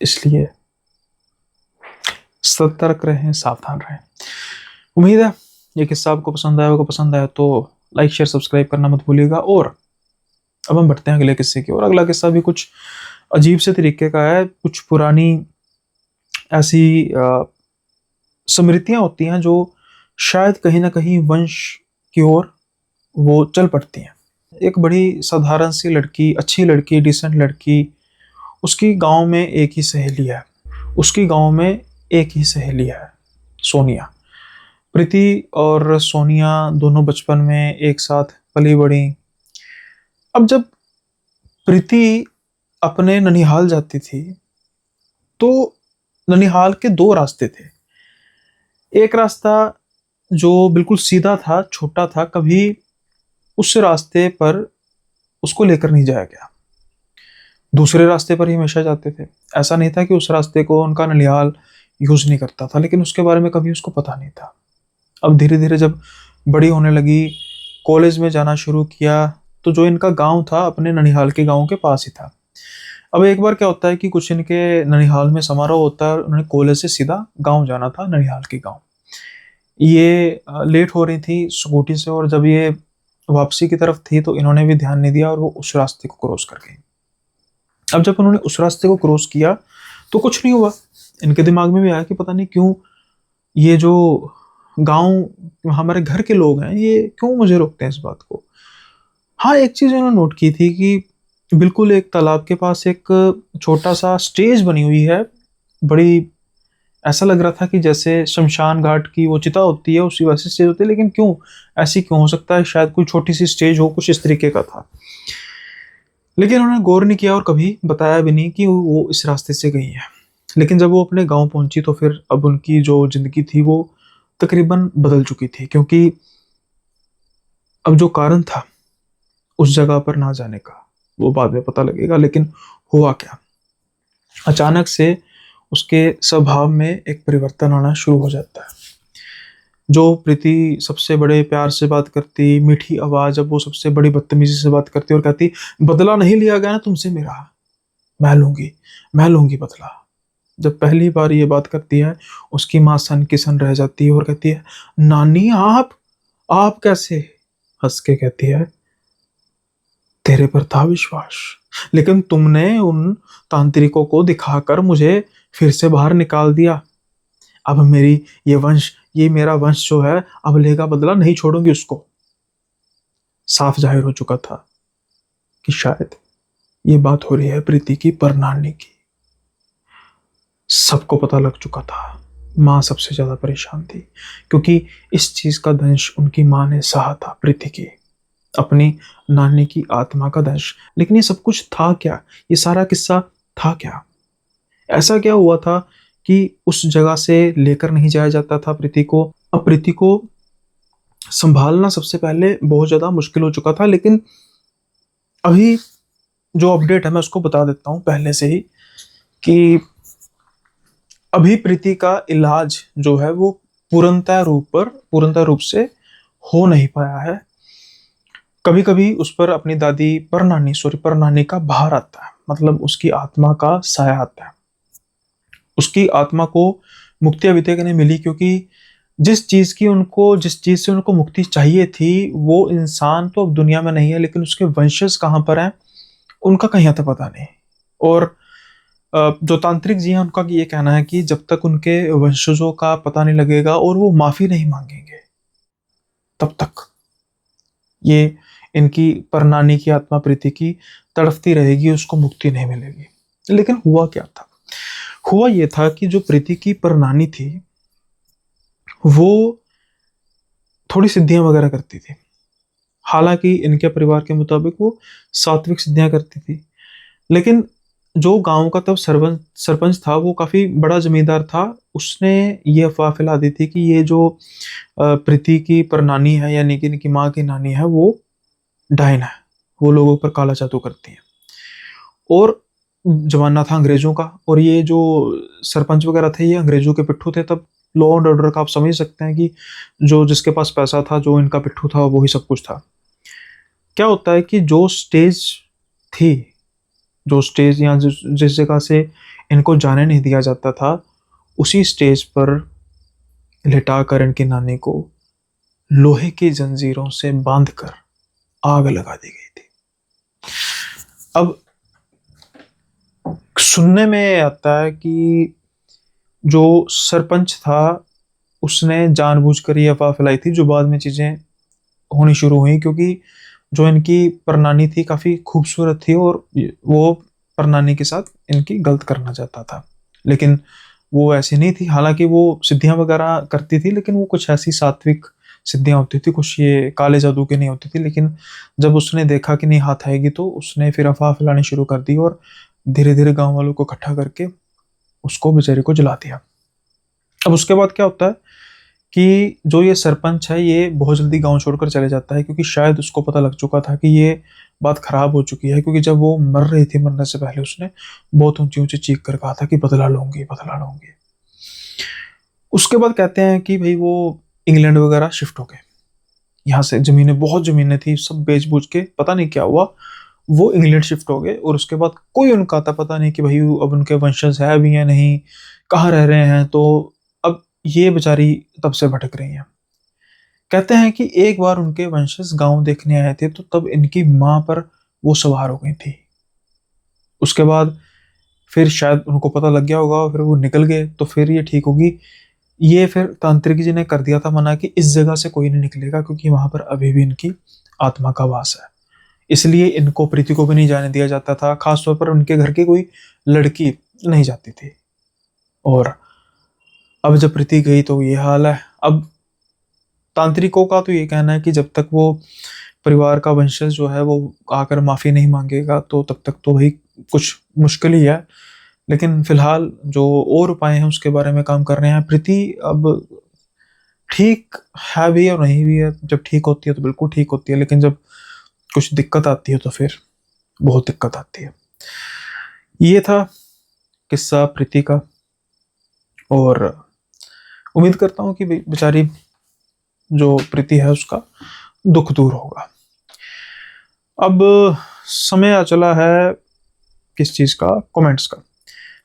Speaker 1: इसलिए सतर्क रहें, सावधान रहें। उम्मीद है ये किस्सा आपको पसंद आया होगा। पसंद आया तो लाइक शेयर सब्सक्राइब करना मत भूलिएगा। और अब हम बढ़ते हैं अगले किस्से की ओर। अगला किस्सा भी कुछ अजीब से तरीके का है। कुछ पुरानी ऐसी स्मृतियां होती हैं जो शायद कहीं ना कहीं वंश की ओर वो चल पड़ती हैं। एक बड़ी साधारण सी लड़की, अच्छी लड़की, डिसेंट लड़की, उसकी गांव में एक ही सहेली है। उसकी गांव में एक ही सहेली है, सोनिया। प्रीति और सोनिया दोनों बचपन में एक साथ पली बढ़ी। अब जब प्रीति अपने ननिहाल जाती थी तो ननिहाल के दो रास्ते थे। एक रास्ता जो बिल्कुल सीधा था, छोटा था, कभी उस रास्ते पर उसको लेकर नहीं जाया गया। दूसरे रास्ते पर ही हमेशा जाते थे। ऐसा नहीं था कि उस रास्ते को उनका ननिहाल यूज नहीं करता था, लेकिन उसके बारे में कभी उसको पता नहीं था। अब धीरे धीरे जब बड़ी होने लगी, कॉलेज में जाना शुरू किया, तो जो इनका गांव था अपने ननिहाल के गांव के पास ही था। अब एक बार क्या होता है कि कुछ इनके ननिहाल में समारोह होता है, उन्होंने कॉलेज से सीधा गांव जाना था, ननिहाल के गांव। ये लेट हो रही थी स्कूटी से, और जब ये वापसी की तरफ थी तो इन्होंने भी ध्यान नहीं दिया और वो उस रास्ते को क्रॉस कर गई। अब जब उन्होंने उस रास्ते को क्रॉस किया तो कुछ नहीं हुआ। इनके दिमाग में भी आया कि पता नहीं क्यों ये जो गांव हमारे घर के लोग हैं ये क्यों मुझे रोकते हैं इस बात को। हाँ, एक चीज उन्होंने नोट की थी कि बिल्कुल एक तालाब के पास एक छोटा सा स्टेज बनी हुई है। बड़ी ऐसा लग रहा था कि जैसे शमशान घाट की वो चिता होती है उसी वैसे स्टेज होती है, लेकिन क्यों ऐसी क्यों हो सकता है, शायद कोई छोटी सी स्टेज हो, कुछ इस तरीके का था। लेकिन उन्होंने गौर नहीं किया और कभी बताया भी नहीं कि वो इस रास्ते से गई है। लेकिन जब वो अपने गांव पहुंची तो फिर अब उनकी जो जिंदगी थी वो तकरीबन बदल चुकी थी, क्योंकि अब जो कारण था उस जगह पर ना जाने का वो बाद में पता लगेगा। लेकिन हुआ क्या, अचानक से उसके स्वभाव में एक परिवर्तन आना शुरू हो जाता है। जो प्रीति सबसे बड़े प्यार से बात करती, मीठी आवाज, अब वो सबसे बड़ी बदतमीजी से बात करती और कहती, बदला नहीं लिया गया ना तुमसे मेरा, मैं लूंगी बदला। जब पहली बार ये बात करती है उसकी माँ सन की सन रह जाती है और कहती है, नानी आप कैसे? हंस के कहती है, तेरे पर था विश्वास, लेकिन तुमने उन तांत्रिकों को दिखाकर मुझे फिर से बाहर निकाल दिया। अब ये मेरा वंश जो है अब लेगा बदला, नहीं छोड़ूंगी उसको। साफ जाहिर हो चुका था कि शायद ये बात हो रही है प्रीति की परनानी की। सबको पता लग चुका था। माँ सबसे ज्यादा परेशान थी, क्योंकि इस चीज का दंश उनकी माँ ने सहा था, प्रीति की, अपनी नानी की आत्मा का दंश। लेकिन ये सब कुछ था क्या, ये सारा किस्सा था क्या? ऐसा क्या हुआ था कि उस जगह से लेकर नहीं जाया जाता था प्रीति को? अब प्रीति को संभालना सबसे पहले बहुत ज्यादा मुश्किल हो चुका था। लेकिन अभी जो अपडेट है मैं उसको बता देता हूँ पहले से ही, कि अभी प्रीति का इलाज जो है वो पूर्णतः रूप से हो नहीं पाया है। कभी कभी उस पर अपनी दादी परनानी का भार आता है, मतलब उसकी आत्मा का साया आता है। उसकी आत्मा को मुक्ति अभी तक नहीं मिली, क्योंकि जिस चीज से उनको मुक्ति चाहिए थी वो इंसान तो अब दुनिया में नहीं है, लेकिन उसके वंशज कहाँ पर हैं उनका कहीं आता पता नहीं। और जो तांत्रिक जी हैं उनका ये कहना है कि जब तक उनके वंशजों का पता नहीं लगेगा और वो माफी नहीं मांगेंगे, तब तक ये इनकी परनानी की आत्मा प्रीति की तड़पती रहेगी, उसको मुक्ति नहीं मिलेगी। लेकिन हुआ क्या था? हुआ ये था कि जो प्रीति की परनानी थी वो थोड़ी सिद्धियां वगैरह करती थी। हालांकि इनके परिवार के मुताबिक वो सात्विक सिद्धियां करती थी, लेकिन जो गांव का तब सरपंच था वो काफी बड़ा जमींदार था। उसने ये अफवाह फैला दी थी कि ये जो प्रीति की परनानी है, यानी कि इनकी माँ की नानी है, वो डायन है, वो लोगों पर काला जादू करती है। और जमाना था अंग्रेजों का, और ये जो सरपंच वगैरह थे ये अंग्रेजों के पिट्ठू थे। तब लॉ एंड ऑर्डर का आप समझ सकते हैं कि जो जिसके पास पैसा था, जो इनका पिट्ठू था, वही सब कुछ था। क्या होता है कि जो स्टेज थी, जो स्टेज या जिस जगह से इनको जाने नहीं दिया जाता था, उसी स्टेज पर लिटाकर इनकी नानी को लोहे की जंजीरों से बांधकर आग लगा दी गई थी। अब सुनने में आता है कि जो सरपंच था उसने जानबूझकर ये अफवाह फैलाई थी, जो बाद में चीजें होनी शुरू हुई, क्योंकि जो इनकी परनानी थी काफी खूबसूरत थी और वो परनानी के साथ इनकी गलत करना चाहता था। लेकिन वो ऐसी नहीं थी, हालांकि वो सिद्धियां वगैरह करती थी, लेकिन वो कुछ ऐसी सात्विक सिद्धियां होती थी, कुछ ये काले जादू की नहीं होती थी। लेकिन जब उसने देखा कि नहीं हाथ आएगी, तो उसने फिर अफवाह फैलानी शुरू कर दी और धीरे धीरे गांव वालों को इकट्ठा करके उसको बेचारे को जला दिया। अब उसके बाद क्या होता है कि जो ये सरपंच है ये बहुत जल्दी गांव छोड़कर चले जाता है, क्योंकि शायद उसको पता लग चुका था कि ये बात खराब हो चुकी है। क्योंकि जब वो मर रही थी, मरने से पहले उसने बहुत ऊंची ऊंची चीख कर कहा था कि बदला लूंगी, बदला लूंगी। उसके बाद कहते हैं कि भाई वो इंग्लैंड वगैरह शिफ्ट हो गए। यहाँ से जमीनें, बहुत जमीनें थी, सब बेच बूझ के पता नहीं क्या हुआ, वो इंग्लैंड शिफ्ट हो गए। और उसके बाद कोई उनका आता पता नहीं कि भाई अब उनके वंशज है भी या नहीं, कहाँ रह रहे हैं। तो अब ये बेचारी तब से भटक रही हैं। कहते हैं कि एक बार उनके वंशज गांव देखने आए थे, तो तब इनकी माँ पर वो सवार हो गई थी। उसके बाद फिर शायद उनको पता लग गया होगा, फिर वो निकल गए, तो फिर ये ठीक होगी। ये फिर तांत्रिक जी ने कर दिया था मना कि इस जगह से कोई नहीं निकलेगा, क्योंकि वहां पर अभी भी इनकी आत्मा का वास है। इसलिए इनको, प्रीति को भी नहीं जाने दिया जाता था। खासतौर पर उनके घर की कोई लड़की नहीं जाती थी। और अब जब प्रीति गई तो ये हाल है। अब तांत्रिकों का तो ये कहना है कि जब तक वो परिवार का वंशज जो है वो आकर माफी नहीं मांगेगा, तो तब तक तो भाई कुछ मुश्किल ही है। लेकिन फिलहाल जो और उपाय हैं उसके बारे में काम कर रहे हैं। प्रीति अब ठीक है भी और नहीं भी है। जब ठीक होती है तो बिल्कुल ठीक होती है, लेकिन जब कुछ दिक्कत आती है तो फिर बहुत दिक्कत आती है। ये था किस्सा प्रीति का, और उम्मीद करता हूँ कि बेचारी जो प्रीति है उसका दुख दूर होगा। अब समय आ चला है किस चीज़ का, कमेंट्स का।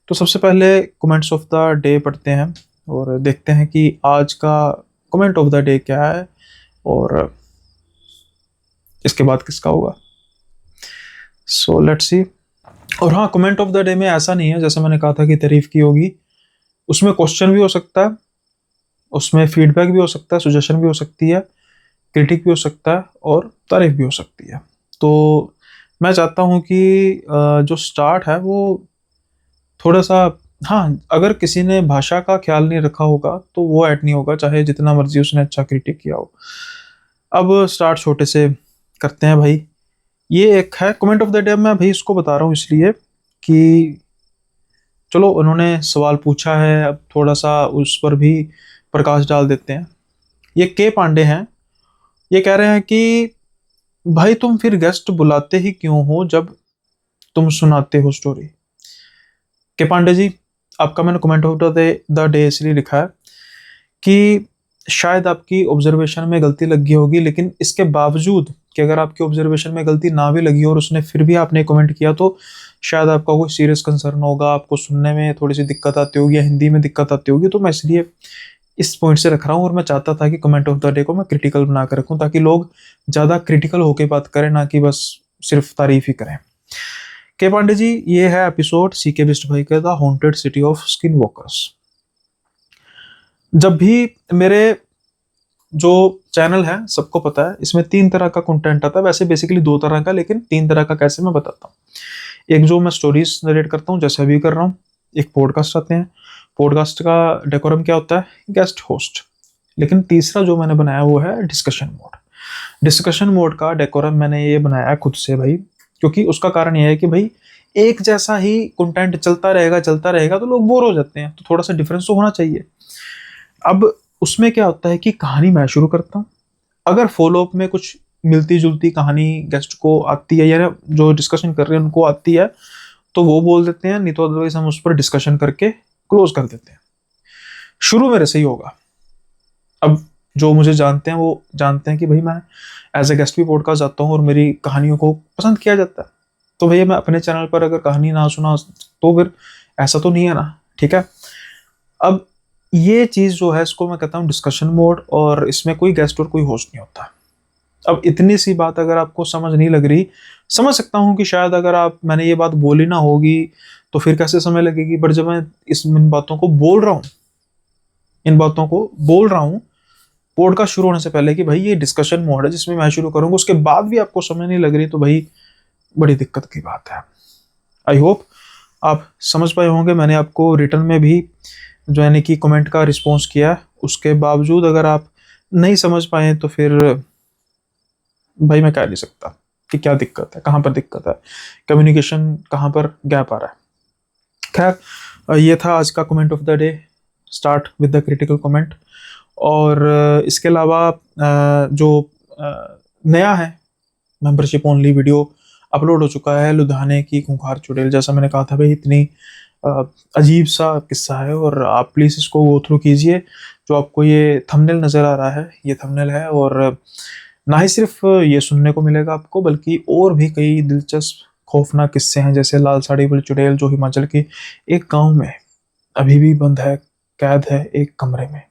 Speaker 1: तो सबसे पहले कमेंट्स ऑफ द डे पढ़ते हैं और देखते हैं कि आज का कमेंट ऑफ द डे क्या है और इसके बाद किसका होगा। So let's see. और हाँ, कमेंट ऑफ द डे में ऐसा नहीं है जैसे मैंने कहा था कि तारीफ की होगी, उसमें क्वेश्चन भी हो सकता है, उसमें फीडबैक भी हो सकता है, सुजेशन भी हो सकती है, क्रिटिक भी हो सकता है और तारीफ भी हो सकती है। तो मैं चाहता हूँ कि जो स्टार्ट है वो थोड़ा सा, हाँ, अगर किसी ने भाषा का ख्याल नहीं रखा होगा तो वो ऐड नहीं होगा, चाहे जितना मर्जी उसने अच्छा क्रिटिक किया हो। अब स्टार्ट छोटे से करते हैं भाई। ये एक है कमेंट ऑफ द डे। मैं भाई इसको बता रहा हूँ इसलिए कि चलो उन्होंने सवाल पूछा है, अब थोड़ा सा उस पर भी प्रकाश डाल देते हैं। ये के पांडे हैं। ये कह रहे हैं कि भाई तुम फिर गेस्ट बुलाते ही क्यों हो जब तुम सुनाते हो स्टोरी। के पांडे जी, आपका मैंने कमेंट ऑफ द डे इसलिए लिखा है कि शायद आपकी ऑब्जर्वेशन में गलती लगी होगी, लेकिन इसके बावजूद कि अगर आपकी ऑब्जर्वेशन में गलती ना भी लगी और उसने फिर भी आपने कमेंट किया, तो शायद आपका कोई सीरियस कंसर्न होगा, आपको सुनने में थोड़ी सी दिक्कत आती होगी या हिंदी में दिक्कत आती होगी। तो मैं इसलिए इस पॉइंट से रख रहा हूँ, और मैं चाहता था कि कमेंट ऑफ द डे को मैं क्रिटिकल बना कर रखूँ, ताकि लोग ज़्यादा क्रिटिकल होकर बात करें, ना कि बस सिर्फ तारीफ ही करें। के पांडे जी, ये है एपिसोड सीके बिस्ट भाई का the haunted city of skin walkers. जब भी मेरे जो चैनल है, सबको पता है, इसमें 3 तरह का कंटेंट आता है, वैसे बेसिकली 2 तरह का, लेकिन 3 तरह का कैसे मैं बताता हूँ। एक जो मैं स्टोरीज नरेट करता हूँ जैसे अभी कर रहा हूँ, एक पॉडकास्ट आते हैं। पॉडकास्ट का डेकोरम क्या होता है, गेस्ट होस्ट। लेकिन तीसरा जो मैंने बनाया वो है डिस्कशन मोड। डिस्कशन मोड का डेकोरम मैंने ये बनाया खुद से भाई, क्योंकि उसका कारण ये है कि भाई एक जैसा ही कंटेंट चलता रहेगा तो लोग बोर हो जाते हैं, तो थोड़ा सा डिफरेंस तो होना चाहिए। अब उसमें क्या होता है कि कहानी मैं शुरू करता हूँ, अगर फॉलोअप में कुछ मिलती जुलती कहानी गेस्ट को आती है या जो डिस्कशन कर रहे हैं उनको आती है, तो वो बोल देते हैं, नहीं तो अदरवाइज हम उस पर डिस्कशन करके क्लोज कर देते हैं। शुरू मेरे से ही होगा। अब जो मुझे जानते हैं वो जानते हैं कि भाई मैं एज ए गेस्ट भी पॉडकास्ट जाता हूँ और मेरी कहानियों को पसंद किया जाता है। तो भैया मैं अपने चैनल पर अगर कहानी ना सुना तो फिर ऐसा तो नहीं है ना, ठीक है। अब ये चीज़ जो है इसको मैं कहता हूँ डिस्कशन मोड, और इसमें कोई गेस्ट और कोई होस्ट नहीं होता। अब इतनी सी बात अगर आपको समझ नहीं लग रही, समझ सकता हूँ कि शायद अगर मैंने ये बात बोली ना होगी तो फिर कैसे समय लगेगी, बट जब मैं इन बातों को बोल रहा हूँ, इन बातों को बोल रहा हूँ पॉडकास्ट शुरू होने से पहले कि भाई ये डिस्कशन मोड है जिसमें मैं शुरू करूंगा, उसके बाद भी आपको समझ नहीं लग रही तो भाई बड़ी दिक्कत की बात है। आई होप आप समझ पाए होंगे। मैंने आपको रिटर्न में भी जो यानी कि कमेंट का रिस्पॉन्स किया, उसके बावजूद अगर आप नहीं समझ पाए तो फिर भाई मैं कह नहीं सकता कि क्या दिक्कत है, कहाँ पर दिक्कत है, कम्युनिकेशन कहाँ पर गैप आ रहा है। खैर ये था आज का comment of the day, start with the critical comment. और इसके अलावा जो नया है, मेंबरशिप ओनली वीडियो अपलोड हो चुका है लुधियाने की खूंखार चुड़ैल। जैसा मैंने कहा था भाई इतनी अजीब सा किस्सा है और आप प्लीज़ इसको गो थ्रू कीजिए। जो आपको ये थंबनेल नज़र आ रहा है ये थंबनेल है, और ना ही सिर्फ ये सुनने को मिलेगा आपको बल्कि और भी कई दिलचस्प खौफनाक किस्से हैं, जैसे लाल साड़ी वाली चुड़ैल जो हिमाचल के एक गांव में अभी भी बंद है, कैद है एक कमरे में।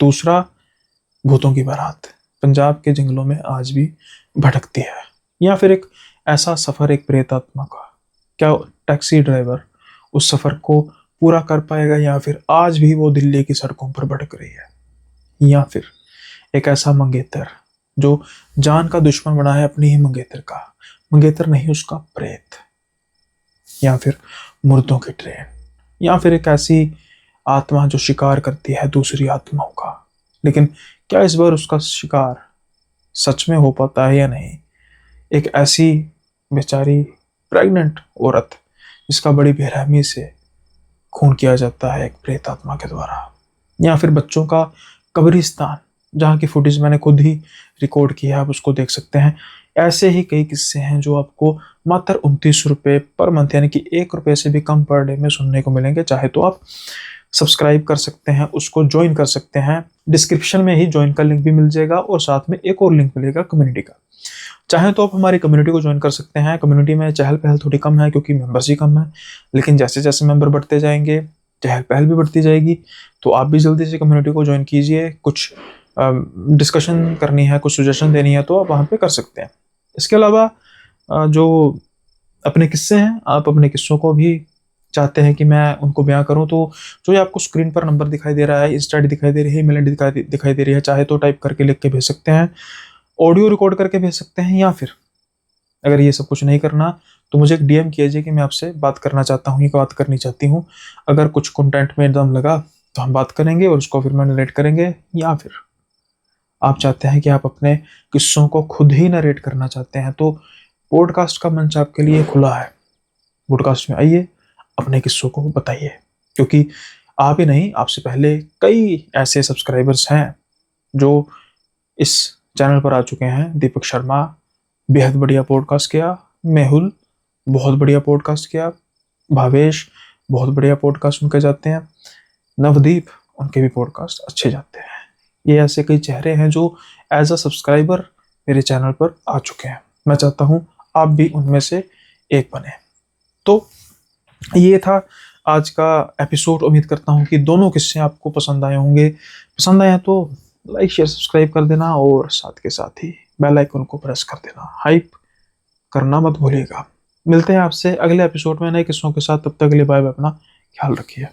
Speaker 1: दूसरा, भूतों की बारात पंजाब के जंगलों में आज भी भटकती है। या फिर एक ऐसा सफ़र एक प्रेत आत्मा का, क्या टैक्सी ड्राइवर उस सफ़र को पूरा कर पाएगा, या फिर आज भी वो दिल्ली की सड़कों पर भटक रही है। या फिर एक ऐसा मंगेतर जो जान का दुश्मन बना है अपनी ही मंगेतर का, मंगेतर नहीं उसका प्रेत। या फिर मुर्दों की ट्रेन। या फिर एक ऐसी आत्मा जो शिकार करती है दूसरी आत्माओं का, लेकिन क्या इस बार उसका शिकार सच में हो पाता है या नहीं। एक ऐसी बेचारी प्रेग्नेंट औरत जिसका बड़ी बेरहमी से खून किया जाता है एक प्रेत आत्मा के द्वारा। या फिर बच्चों का कब्रिस्तान जहाँ की फुटेज मैंने खुद ही रिकॉर्ड किया है, आप उसको देख सकते हैं। ऐसे ही कई किस्से हैं जो आपको मात्र 29 रुपये पर मंथ यानी कि 1 रुपये से भी कम पर डे में सुनने को मिलेंगे। चाहे तो आप सब्सक्राइब कर सकते हैं, उसको ज्वाइन कर सकते हैं। डिस्क्रिप्शन में ही ज्वाइन का लिंक भी मिल जाएगा और साथ में एक और लिंक मिलेगा कम्युनिटी का। चाहे तो आप हमारी कम्युनिटी को ज्वाइन कर सकते हैं। कम्युनिटी में चहल पहल थोड़ी कम है क्योंकि मेंबर्स ही कम है, लेकिन जैसे जैसे मेंबर बढ़ते जाएंगे चहल पहल भी बढ़ती जाएगी। तो आप भी जल्दी से कम्युनिटी को ज्वाइन कीजिए। कुछ डिस्कशन करनी है, कुछ सजेशन देनी है तो आप वहाँ पे कर सकते हैं। इसके अलावा जो अपने किस्से हैं, आप अपने किस्सों को भी चाहते हैं कि मैं उनको बयां करूं, तो जो ये आपको स्क्रीन पर नंबर दिखाई दे रहा है, इंस्टा आईडी दिखाई दे रही है, ईमेल आईडी दिखाई दे रही है, चाहे तो टाइप करके लिख के भेज सकते हैं, ऑडियो रिकॉर्ड करके भेज सकते हैं। या फिर अगर ये सब कुछ नहीं करना तो मुझे एक डीएम कीजिए कि मैं आपसे बात करना चाहता हूँ, ये बात करनी चाहती हूँ। अगर कुछ कंटेंट में दम लगा तो हम बात करेंगे और उसको फिर मैं नरेट करेंगे। या फिर आप चाहते हैं कि आप अपने किस्सों को खुद ही नरेट करना चाहते हैं तो पॉडकास्ट का मंच आपके लिए खुला है। पॉडकास्ट में आइए, अपने किस्सों को बताइए, क्योंकि आप ही नहीं, आपसे पहले कई ऐसे सब्सक्राइबर्स हैं जो इस चैनल पर आ चुके हैं। दीपक शर्मा बेहद बढ़िया पॉडकास्ट किया, मेहुल बहुत बढ़िया पॉडकास्ट किया, भावेश बहुत बढ़िया पॉडकास्ट उनके जाते हैं, नवदीप उनके भी पॉडकास्ट अच्छे जाते हैं। ये ऐसे कई चेहरे हैं जो एज अ सब्सक्राइबर मेरे चैनल पर आ चुके हैं। मैं चाहता हूँ आप भी उनमें से एक बने। तो ये था आज का एपिसोड। उम्मीद करता हूँ कि दोनों किस्से आपको पसंद आए होंगे। पसंद आए तो लाइक शेयर सब्सक्राइब कर देना और साथ के साथ ही बेल आइकन को प्रेस कर देना, हाइप करना मत भूलिएगा। मिलते हैं आपसे अगले एपिसोड में नए किस्सों के साथ। तब तक के लिए बाय बाय, अपना ख्याल रखिए।